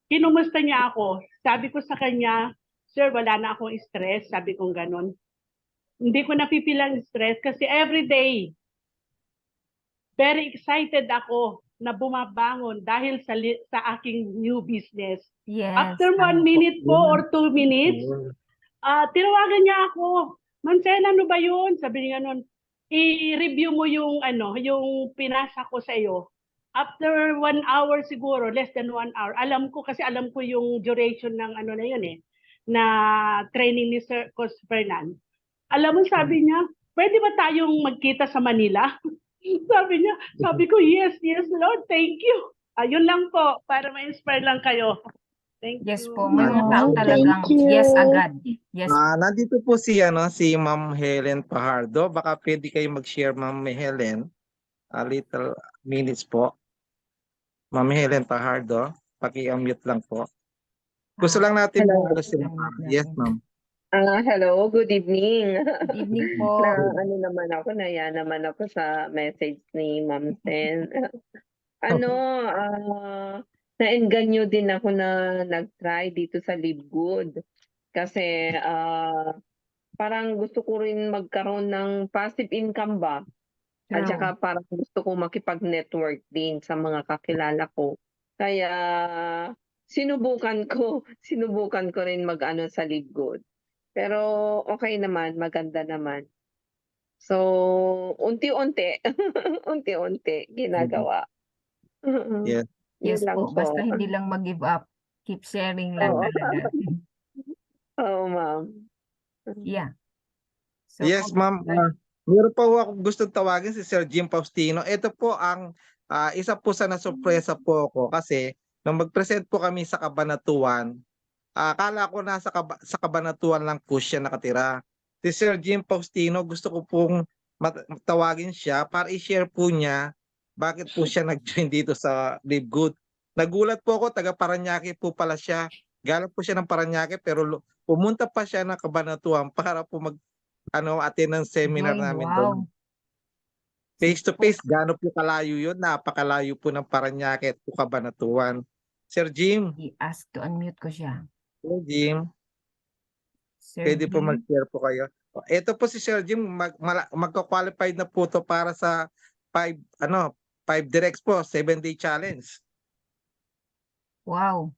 kinumusta niya ako. Sabi ko sa kanya, Sir, wala na akong stress. Sabi ko ganon. Hindi ko napipilang stress kasi every day, very excited ako na bumabangon dahil sa aking new business. Yes. After 1 tama po. minute po or 2 minutes, tinawagan niya ako. Ma'am Sen, ano ba yun? Sabi niya nun, i-review mo yung yung pinasa ko sa iyo. After 1 hour siguro, less than 1 hour, alam ko yung duration ng na yun na training ni Sir Cos Fernan. Alam mo, sabi niya, pwede ba tayong magkita sa Manila? sabi ko, yes, Lord, thank you. Ayun lang po, para ma-inspire lang kayo. Thank Yes you. po, may mga tao Wow, talagang thank you. yes agad. Yes. Nandito po si Ma'am Helen Pajardo. Baka pwede kayo mag-share, Ma'am Helen. A little minutes po. Ma'am Helen Pajardo, paki-unmute lang po. Gusto lang natin Hello. Yes, ma'am. Hello, good evening. Good evening po. Naya naman ako sa message ni Ma'am Sen. Na-engganyo din ako na nag-try dito sa Live Good. Kasi parang gusto ko rin magkaroon ng passive income ba? At True. saka parang gusto ko makipag-network din sa mga kakilala ko. Kaya sinubukan ko rin mag-ano sa Live Good. Pero okay naman, maganda naman. So, unti-unti, unti-unti ginagawa. Yes. Yun Yes lang po, basta hindi lang mag-give up. Keep sharing lang Oo. talaga. Oo, ma'am. Yeah. So, Yes, ma'am. Meron pa ako gustong tawagin si Sir Jim Faustino. Ito po ang isa po sa nasurpresa po ako kasi nung mag-present po kami sa Cabanatuan, akala ko sa Cabanatuan lang po siya nakatira. Si Sir Jim Faustino, gusto ko pong tawagin siya para i-share po niya bakit po siya nag-join dito sa Live Good. Nagulat po ako, taga Parañaque po pala siya. Galing po siya ng Parañaque pero pumunta pa siya ng Cabanatuan para po attend ng seminar join, namin wow. doon. Face to face, gaano po kalayo yun? Napakalayo po ng Parañaque at po Cabanatuan. Sir Jim, I-ask to unmute ko siya. Sir Jim, Sir pwede po Jim. mag-share po kayo. Ito po si Sir Jim, magka-qualified na po to para sa 5 directs po, 7-day challenge. Wow.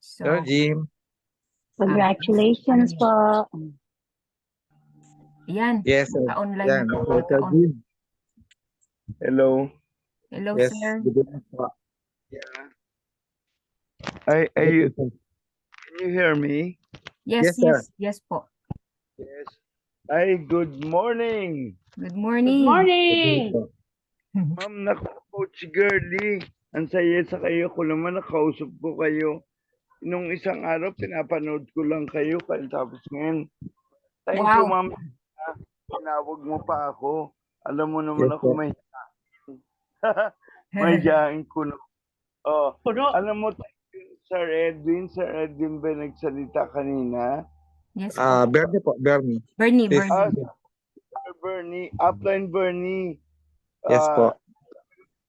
So, Sir Jim. Congratulations po. yan. Yes, sir. Naka-online Yan. na po. Okay, Sir Jim. Hello. Hello, Yes, sir. good evening po. Can you hear me? Yes, Yes, sir. yes po. Yes. Good morning. Good Good morning. morning! Ma'am, naku, Coach Girlie. Ang saya sa kayo ko naman, nakausap ko kayo. Nung isang araw, pinapanood ko lang kayo. Tapos ngayon, thank you, Wow. ma'am. Tinawag mo pa ako. Alam mo naman Yes, ako sir. may jain ko na. Oh, Puno. alam mo, Sir Edwin ba nagsalita kanina? Yes po. Bernie po, Bernie. Bernie, Yes. Bernie. Sir Bernie, upline Bernie. Yes po.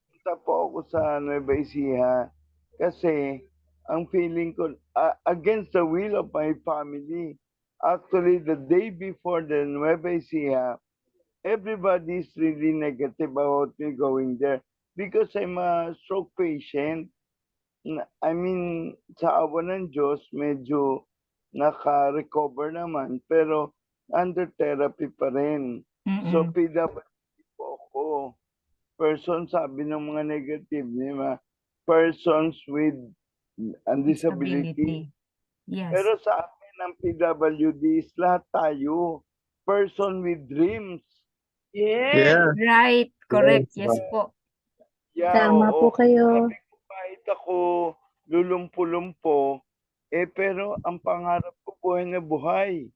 Punta po ako sa Nueva Ecija kasi ang feeling ko against the will of my family. Actually, the day before the Nueva Ecija, everybody is really negative about me going there because I'm a stroke patient. I mean, sa awa ng Diyos, medyo naka-recover naman, pero under therapy pa rin. So, Mm-mm. PWD po ako. person, sabi ng mga negative, di ba? Persons with disability. Disability. Yes. Pero sa akin, ang PWDs, lahat tayo. Person with dreams. Yes. Right. Correct. Yes po. Yeah, Tama oo. po kayo. Sabi ko, kahit ako lulumpo-lumpo, pero ang pangarap ko buhay na buhay.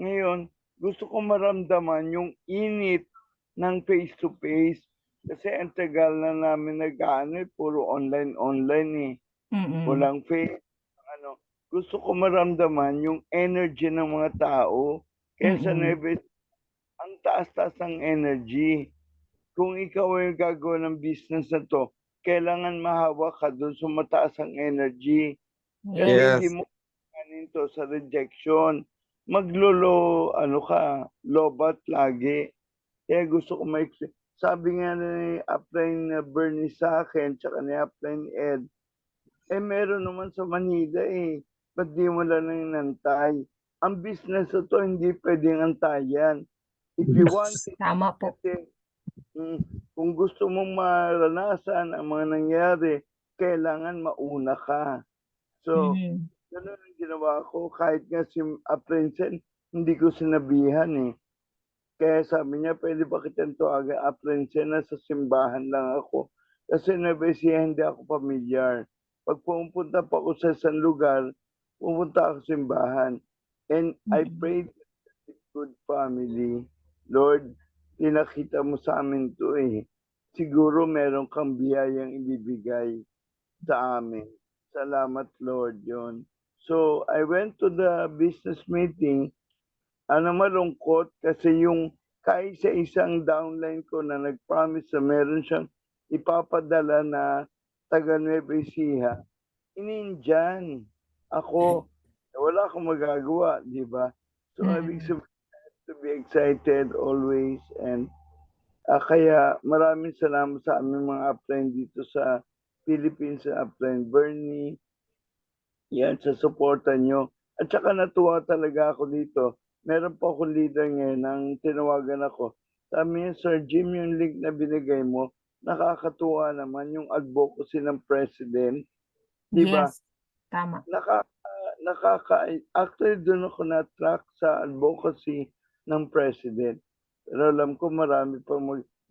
Ngayon, gusto ko maramdaman yung init ng face-to-face. Kasi ang tagal na namin puro online eh. Mm-mm. Walang face. Gusto ko maramdaman yung energy ng mga tao. Kaya sa Nueva Ecija, ang taas-taas ng energy. Kung ikaw ay gagawa ng business na to, kailangan mahawa ka doon sa mataas ang energy. Kasi Yes. hindi mo kanin to sa rejection. Lobat lagi. Kaya gusto ko sabi nga ni Upline Bernie sa akin, tsaka ni Upline Ed, meron naman sa Manila eh. Ba't di mo lang inantay? Ang business na to, hindi pwedeng antayan. If you want it, Tama po. kasi, kung gusto mong maranasan ang mga nangyari, kailangan mauna ka. So, Mhm. ganun ang ginawa ko. Kahit nga si Aprensen, hindi ko sinabihan eh. Kaya sabi niya, pwede ba kitang tuwagan Aprensen, nasa simbahan lang ako. Kasi Nueva-Ecija, hindi ako pamilyar. Pag pumunta pa ako sa isang lugar, pumunta ako sa simbahan. And I prayed with good family. Lord, tinakita mo sa amin to eh. Siguro meron kang biyayang ibibigay sa amin. Salamat, Lord, yon. So, I went to the business meeting. Malungkot kasi yung kaisa-isang downline ko na nag-promise na meron siyang ipapadala na taga Nueva Ecija, inindiyan. Ako, wala akong magagawa, di ba? So, ibig sabihin, to be excited always. And kaya maraming salamat sa aming mga upline dito sa Philippines, sa upline Bernie. Yan, sa suporta nyo. At saka natuwa talaga ako dito. Meron po akong leader ngayon nang tinawagan ako. Sabi niya, Sir Jim, yung link na binigay mo, nakakatuwa naman yung advocacy ng president. Di ba? Yes. Tama. Actually, doon ako na-track sa advocacy ng president. Pero alam ko marami pa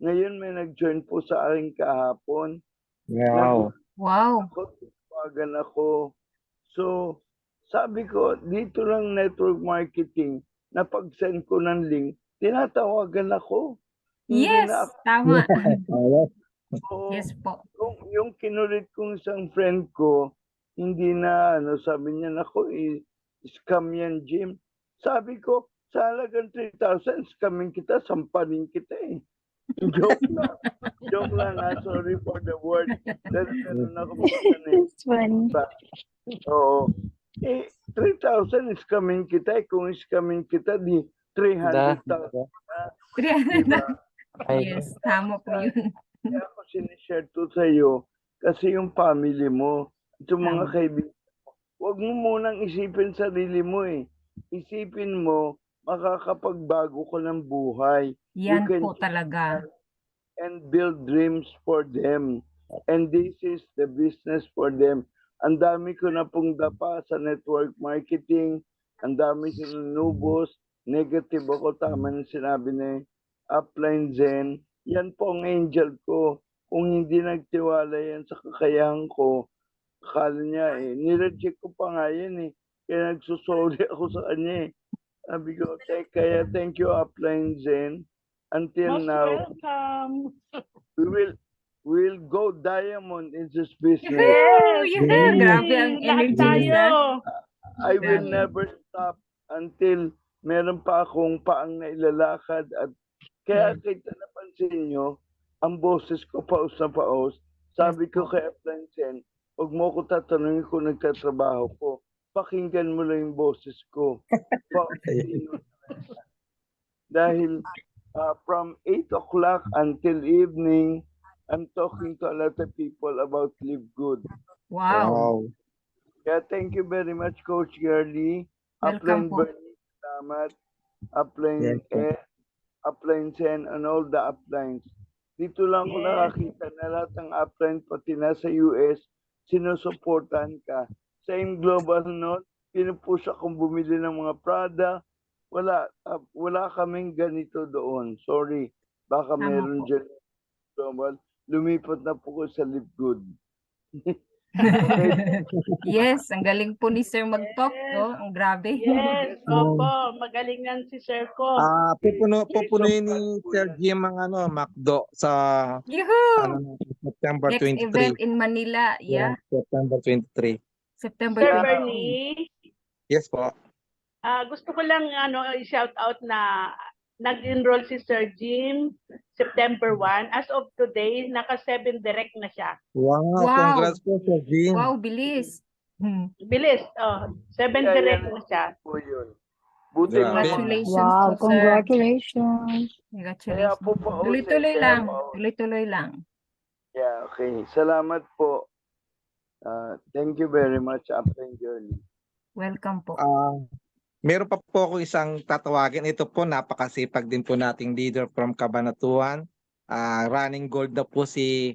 Ngayon may nag-join po sa akin kahapon. Wow. Wow. Tawagan ako. So, sabi ko, dito lang network marketing, na pag-send ko ng link, tinatawagan ako. Hindi Yes. na ako. Tama. Oo. Yes po. Yung kinulit kong isang friend ko, hindi na, sabi niya, nako, scam yan, Jim. Sabi ko, sa halagang 3,000, scamming kita, sampanin kita eh. Joke lang. Joke lang, sorry for the word. Ganun ako minsan eh. It's funny. Oo. 3,000 scamming kita eh. Kung scamming kita, di 300,000 diba? Yes. Tama po yun. Kaya ako sinishare to sa'yo kasi yung family mo, yung mga Tama. kaibigan mo, huwag mo munang isipin sarili mo eh. Isipin mo, makakapagbago ko ng buhay. Yan can po talaga. and build dreams for them. And this is the business for them. Ang dami ko na pong dapa sa network marketing. Ang dami sinunubos. Negative ako. Tama na sinabi ni Upline Zen. Yan po ang angel ko. Kung hindi nagtiwala yan sa kakayahan ko, akala niya nireject ko pa nga yan eh. Kaya nagsusorry ako sa kanya eh. Sabi ko, kaya thank you Upline Zen. Until Most now, welcome. we'll go diamond in this business. Woo! Yeah. Grabe ang Lahat energy ni tayo. Sir. I will Grabe. never stop until meron pa akong paang na ilalakad. At kaya kita napansin nyo, ang boses ko paus na paus. Sabi ko kay Efrancen, huwag mo ko tatanungin kung nagtatrabaho ko. Pakinggan mo lang yung boses ko. Dahil from 8 o'clock until evening, I'm talking to a lot of people about Live Good. Wow. Kaya thank you very much, Coach Girlie. Welcome Upline po. Bernie, salamat. Upline Ed, Upline Sen, and all the uplines. Dito lang ako Yes. nakakita na lahat ng upline pati nasa US, sinusuportahan ka. Sa Global North, pinupush akong bumili ng mga Prada. Wala kaming ganito doon. Sorry. Baka Tama meron po. dyan global. Lumipat na po ko sa Live Good. Okay. Yes, ang galing po ni Sir mag-talk, Yes. no? Ang grabe. Yes, opo. Magaling yan si Sir ko. Pupunuin ni Sir Jim ang MacDo sa Yuhu! September Next 23. event in Manila, yeah, September 23. September Sir Yeah. 23. Bernie, Yes po. gusto ko lang i-shout out na nag-enroll si Sir Jim September 1. As of today, naka 7 direct na siya. Wow, Wow. congrats po Sir Jim. Wow, bilis. Bilis. 7 Yeah, direct yan na siya. po yun. Buti Grabe. naman. Congratulations po, sir. Congratulations. Kaya Congratulations. po pa Tuloy-tuloy lang. Tuloy-tuloy lang. Yeah, okay. Salamat po. Thank you very much, Upline Journey. Welcome po. Meron pa po ako isang tatawagin. Ito po, napakasipag din po nating leader from Cabanatuan. Running gold na po si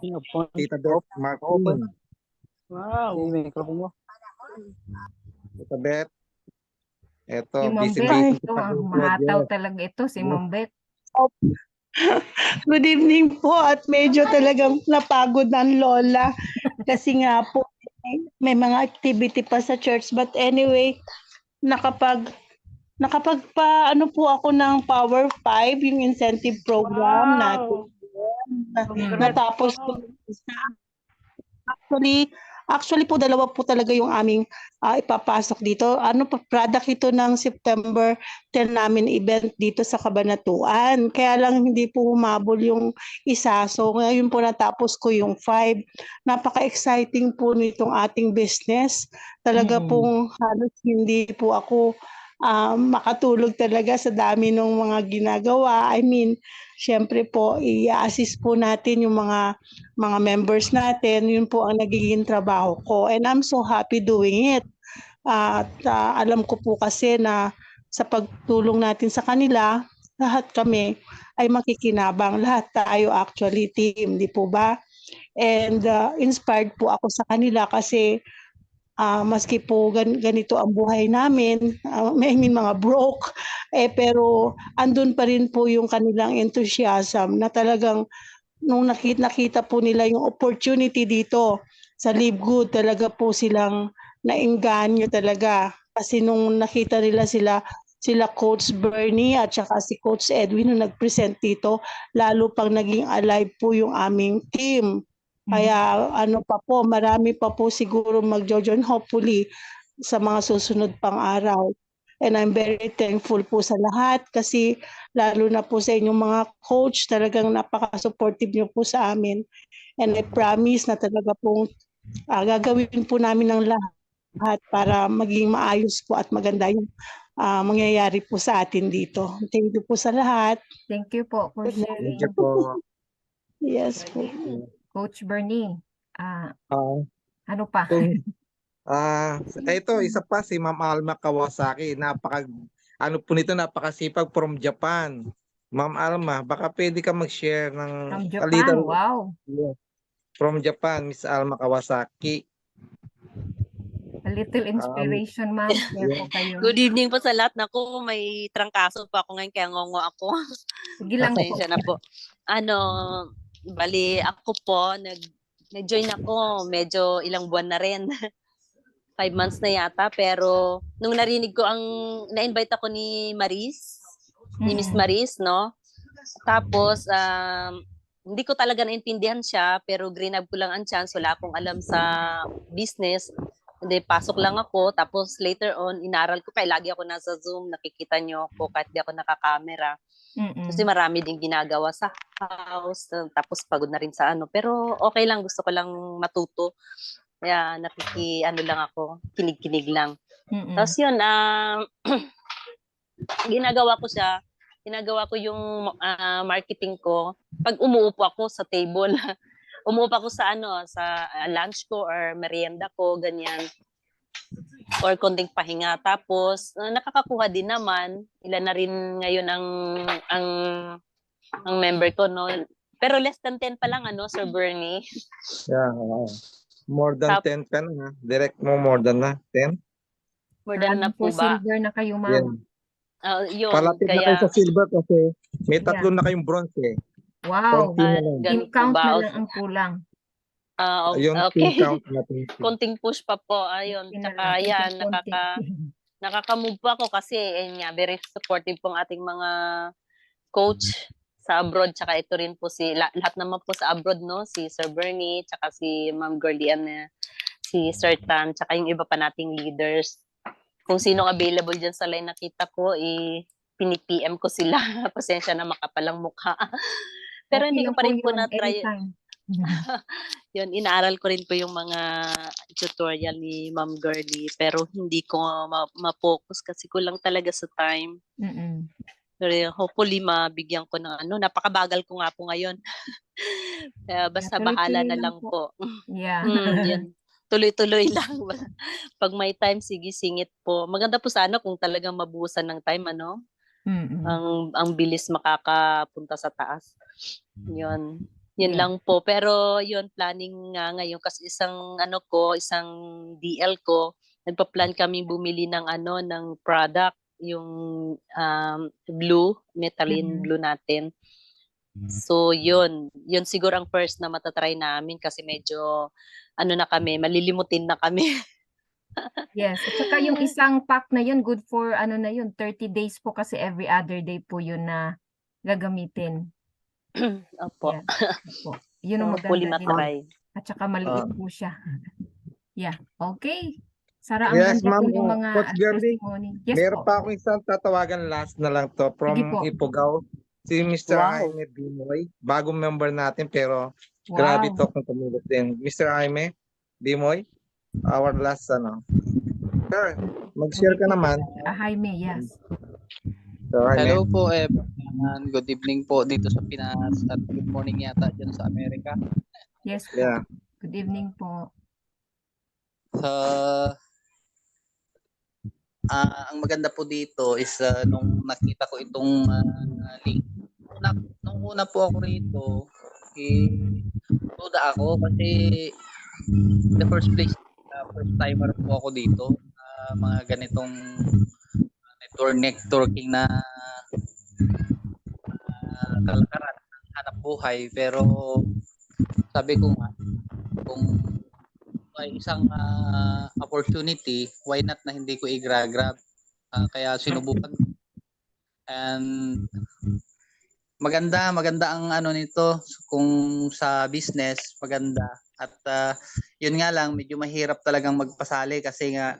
Tita Beth Martin. Wow. Tita Beth. Ito, Si Ma'am busy-busy Beth, ito, sa pag-record. mahataw talaga ito, si Ma'am Beth. Good evening po at medyo talagang napagod ang lola kasi nga po may mga activity pa sa church, but anyway nakapagpa po ako ng Power 5, yung incentive program natin. Natapos po. Actually po dalawa po talaga yung aming ipapasok dito. Product ito ng September 10 namin event dito sa Cabanatuan. Kaya lang hindi po humabol yung isa. So ngayon po natapos ko yung 5. Napaka-exciting po nitong ating business. Talaga pong halos hindi po ako makatulog talaga sa dami ng mga ginagawa. I mean, syempre po, i-assist po natin yung mga members natin. Yun po ang nagiging trabaho ko. And I'm so happy doing it. At alam ko po kasi na sa pagtulong natin sa kanila, lahat kami ay makikinabang. Lahat tayo actually team, di po ba? And inspired po ako sa kanila kasi maski po ganito ang buhay namin, I mean mga broke, pero andun pa rin po yung kanilang enthusiasm na talagang nung nakita po nila yung opportunity dito sa Live Good, talaga po silang naengganyo talaga. Kasi nung nakita nila sila Coach Bernie at saka si Coach Edwin nung nag-present dito, lalo pang naging alive po yung aming team. Kaya marami pa po siguro magjo-join hopefully sa mga susunod pang araw. And I'm very thankful po sa lahat kasi lalo na po sa inyong mga coach, talagang napaka-supportive niyo po sa amin. And I promise na talaga pong gagawin po namin ng lahat para maging maayos po at maganda yung mangyayari po sa atin dito. Thank you po sa lahat. Thank you po for Thank sharing. you po. Yes po. Coach Bernie, ano pa? Ito, isa pa si Ma'am Alma Kawasaki. Napakasipag from Japan. Ma'am Alma, baka pwede ka mag-share ng From a Japan, little wow. from Japan, Miss Alma Kawasaki. A little inspiration, ma'am. Share po kayo. Good evening po sa lahat. Naku, may trangkaso pa ako ngayon kaya ngongo ako. Sige lang po. Pasensya na po. Bali, ako po, nag-join ako. Medyo ilang buwan na rin. 5 months na yata. Pero nung narinig ko na-invite ako ni Maris, ni Miss Maris, no? Tapos, hindi ko talaga naintindihan siya, pero greenab ko lang ang chance. Wala akong alam sa business. Hindi, pasok lang ako. Tapos later on, inaral ko. Kaya lagi ako nasa Zoom. Nakikita niyo ako kahit di ako nakakamera. Kasi marami din ginagawa sa house. Tapos pagod na rin sa Pero okay lang. Gusto ko lang matuto. Kaya lang ako. Kinig-kinig lang. Tapos yun, ginagawa ko siya. Ginagawa ko yung marketing ko. Pag umuupo ako sa table, umuupo ako sa sa lunch ko or merienda ko, ganyan. Or konting pahinga. Tapos, nakakakuha din naman. Ilan na rin ngayon ang member ko, no? Pero less than 10 pa lang, ano, Sir Bernie? Yeah, oo. More than Tap- 10 ka na. Direct mo more than na 10. More than na For po ba? silver na kayo, Yeah. ma'am. Yun, Palapit na kayo kaya, sa silver kasi may Yeah. 3 na kayong bronze eh. Wow. Konti na lang. Team ganun po count ba? na lang ang kulang. Ayun, Okay. team count natin. Konting push pa po, ayun. Konti na Tsaka lang, yan, konti. nakaka-move po ako kasi, ayun nga, very supportive pong ating mga coach sa abroad, tsaka ito rin po lahat naman po sa abroad, no? Si Sir Bernie, tsaka si Ma'am Gordian, si Sir Tan, tsaka yung iba pa nating leaders. Kung sinong available dyan sa line nakita ko, pini-PM ko sila. Pasensya na makapalang mukha. Pero Okay hindi ko lang pa rin po yun, na-try. anytime. Yun, inaaral ko rin po yung mga tutorial ni Ma'am Girlie, pero hindi ko ma-focus kasi kulang talaga sa time. Mm-mm. Pero hopefully mabigyan ko ng napakabagal ko nga po ngayon. Kaya basta tuloy-tuloy bahala na lang lang po. po. Yeah. Yun. Tuloy-tuloy lang. Pag may time, sige, singit po. Maganda po sana kung talagang mabuhusan ng time, ano? Mm-mm. Ang bilis makakapunta sa taas. Yun. Yun Yeah. lang po. Pero yun, planning nga ngayon kasi isang DL ko, nagpa-plan kami bumili ng ng product, yung blue, methylene Mhm. blue natin. So yun siguro ang first na matatry namin kasi medyo na kami, malilimutin na kami. Yes. At saka yung isang pack na yun, good for 30 days po kasi every other day po yun na gagamitin. Opo. Yeah. Opo. Yun ang Hopefully maganda din. matry. At saka maliit po siya. Yeah. Okay. Sara, ang Yes, ganda po ma'am. yung mga Coach Girlie, testimony. Yes meron po. pa akong isang tatawagan last na lang to Sige from po. Ifugao. Si Mr. Wow. Jaime Bimoy. Bagong member natin pero grabe Wow. to kung tumulot din. Mr. Jaime Bimoy, our last Sir, mag-share ka naman. Jaime, yes. Sir Jaime. Hello po everyone. Good evening po dito sa Pinas at good morning yata dyan sa Amerika. Yes po. Yeah. Good evening po. So, ang maganda po dito is nung nakita ko itong link. Nung una po ako rito, duda ako kasi the first place, first timer po ako dito. Mga ganitong networking na kalakaran ng hanap buhay, pero sabi ko nga kung may isang opportunity, why not na hindi ko i-grab, kaya sinubukan ko. And maganda ang nito kung sa business, maganda. At yun nga lang, medyo mahirap talagang magpasali kasi nga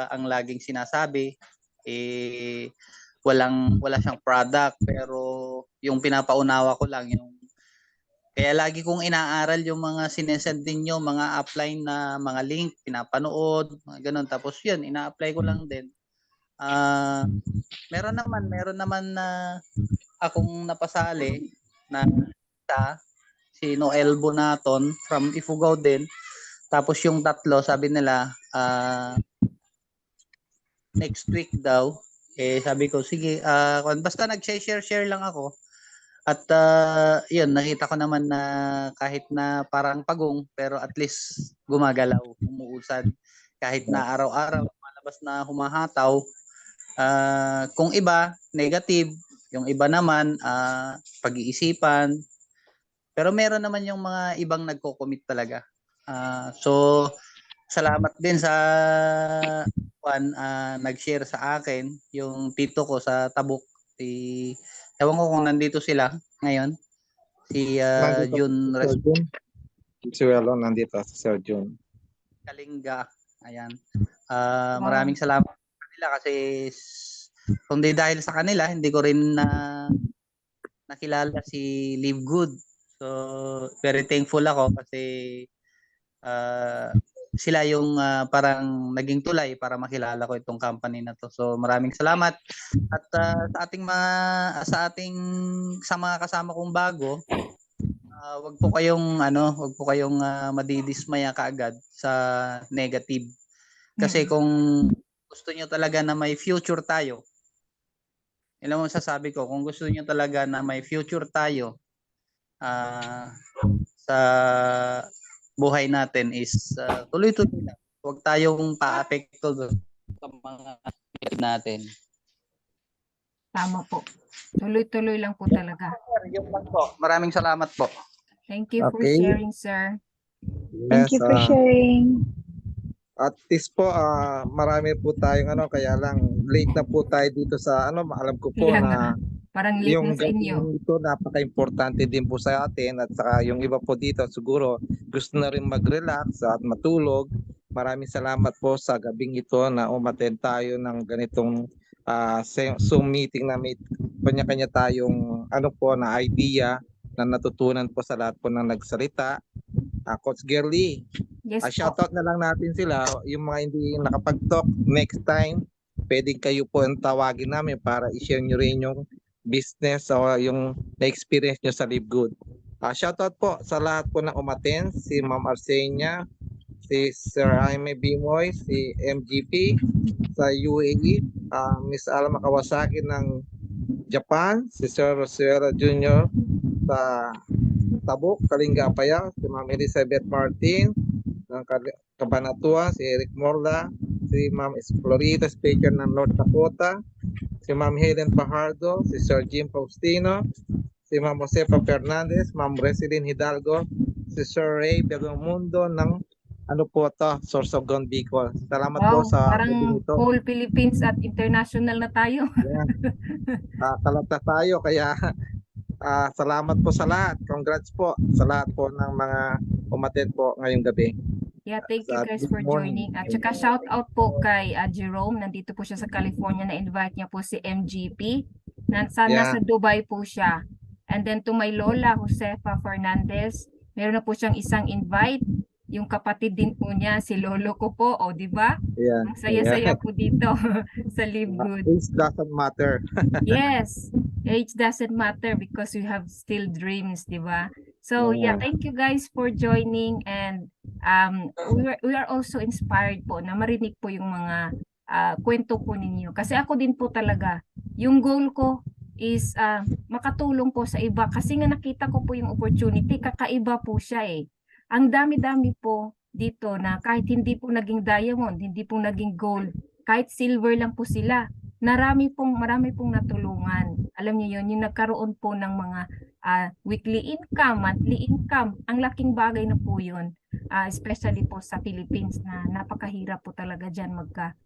ang laging sinasabi wala siyang product, pero yung pinapaunawa ko lang yung kaya lagi kong inaaral yung mga sinesend ninyo, mga upline na mga link, pinapanood, mga ganun. Tapos yun, ina-apply ko lang din. Meron naman na akong napasali na si Noel Bonaton from Ifugao din. Tapos yung tatlo, sabi nila, next week daw. Sabi ko, sige, basta nag-share lang ako. At yun, nakita ko naman na kahit na parang pagong, pero at least gumagalaw, umuusad. Kahit na araw-araw, malabas na humahataw. Kung iba, negative. Yung iba naman, pag-iisipan. Pero meron naman yung mga ibang nagko-commit talaga. So, salamat din sa nag-share sa akin, yung tito ko sa Tabuk. Ewan ko kung nandito sila ngayon. Si Jun Si Welo nandito, si Sir Jun. Kalinga. Ayan. Maraming salamat sa kanila kasi kung di dahil sa kanila, hindi ko rin nakilala si Live Good. So, very thankful ako kasi sila yung parang naging tulay para makilala ko itong company na to. So maraming salamat. At sa mga kasama kong bago, wag po kayong madidismaya kaagad sa negative. Kasi kung gusto niyo talaga na may future tayo, yun lang ang sasabi ko, kung gusto niyo talaga na may future tayo, sa buhay natin is tuloy-tuloy lang. Huwag tayong paapekto doon sa mga natin. Tama po. Tuloy-tuloy lang po talaga. Yung lang po. Maraming salamat po. Thank you for Okay. sharing, sir. Yes, sharing. at least po marami po tayong kaya lang late na po tayo dito sa alam ko po Kaya na nga, parang late yung na sa inyo. gabi ito napaka-importante din po sa atin at saka yung iba po dito siguro gusto na rin mag-relax at matulog. Maraming salamat po sa gabing ito na umattend tayo ng ganitong Zoom meeting na may kanya-kanya tayong na idea na natutunan po sa lahat po ng nagsalita. Coach Gerly, Yes po. shoutout na lang natin sila, yung mga hindi nakapag-talk next time, pwedeng kayo po ang tawagin namin para i-share nyo rin yung business o yung na-experience nyo sa Live Good. Shoutout po sa lahat po ng umattend, si Ma'am Arsenia, si Sir Jaime Bimoy, si MGP sa UAE, Miss Alma Kawasaki ng Japan, si Sir Rosuela Jr. sa Tabuk, Kalinga Apayao, si Ma'am Elizabeth Martin ng Cabanatuan, si Eric Morla, si Ma'am Florita Speaker ng North Dakota, si Ma'am Helen Fajardo, si Sir Jim Faustino, si Ma'am Josefa Fernandez, Ma'am Resilin Hidalgo, si Sir Ray Begamundo ng Sorsogon, Bicol. Salamat po Wow, sa parang gabing ito. whole Philippines at international na tayo. Kalata tayo kaya salamat po sa lahat. Congrats po sa lahat po ng mga umattend po ngayong gabi. Yeah, thank you guys Good for morning. joining. At saka shout out po kay Jerome. Nandito po siya sa California. Na-invite niya po si MGP. Nasa Dubai po siya. And then to my Lola, Josefa Fernandez, meron na po siyang isang invite. Yung kapatid din po niya, si Lolo ko po. O, di ba? Yeah. Ang saya-saya po dito sa Live Good. Age doesn't matter. Yes, age doesn't matter because we have still dreams, di ba? So yeah, thank you guys for joining, and we are also inspired po na marinig po yung mga kwento po ninyo. Kasi ako din po talaga, yung goal ko is makatulong po sa iba kasi nga nakita ko po yung opportunity, kakaiba po siya eh. Ang dami-dami po dito na kahit hindi po naging diamond, hindi po naging gold, kahit silver lang po sila, marami pong natulungan. Alam niyo yun, yung nagkaroon po ng mga weekly income, monthly income, ang laking bagay na po yun, especially po sa Philippines na napakahirap po talaga dyan magka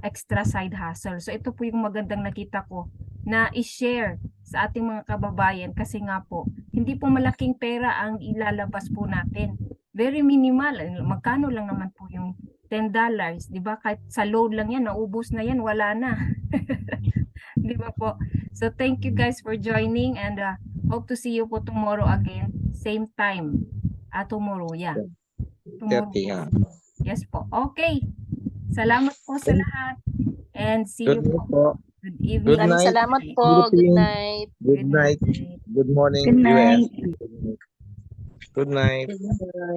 extra side hustle. So ito po yung magandang nakita ko na i-share sa ating mga kababayan kasi nga po, hindi po malaking pera ang ilalabas po natin. Very minimal. Magkano lang naman po yung $10, di ba? Kahit sa load lang yan, naubos na yan, wala na. Di ba po? So thank you guys for joining, and hope to see you po tomorrow again, same time. Tomorrow, yeah. Tomorrow. Yes po. Okay. Salamat po sa lahat. And see you po. Good evening. Maraming salamat po. Good night. Good night. Good morning. Good night. US. Good night. Good night.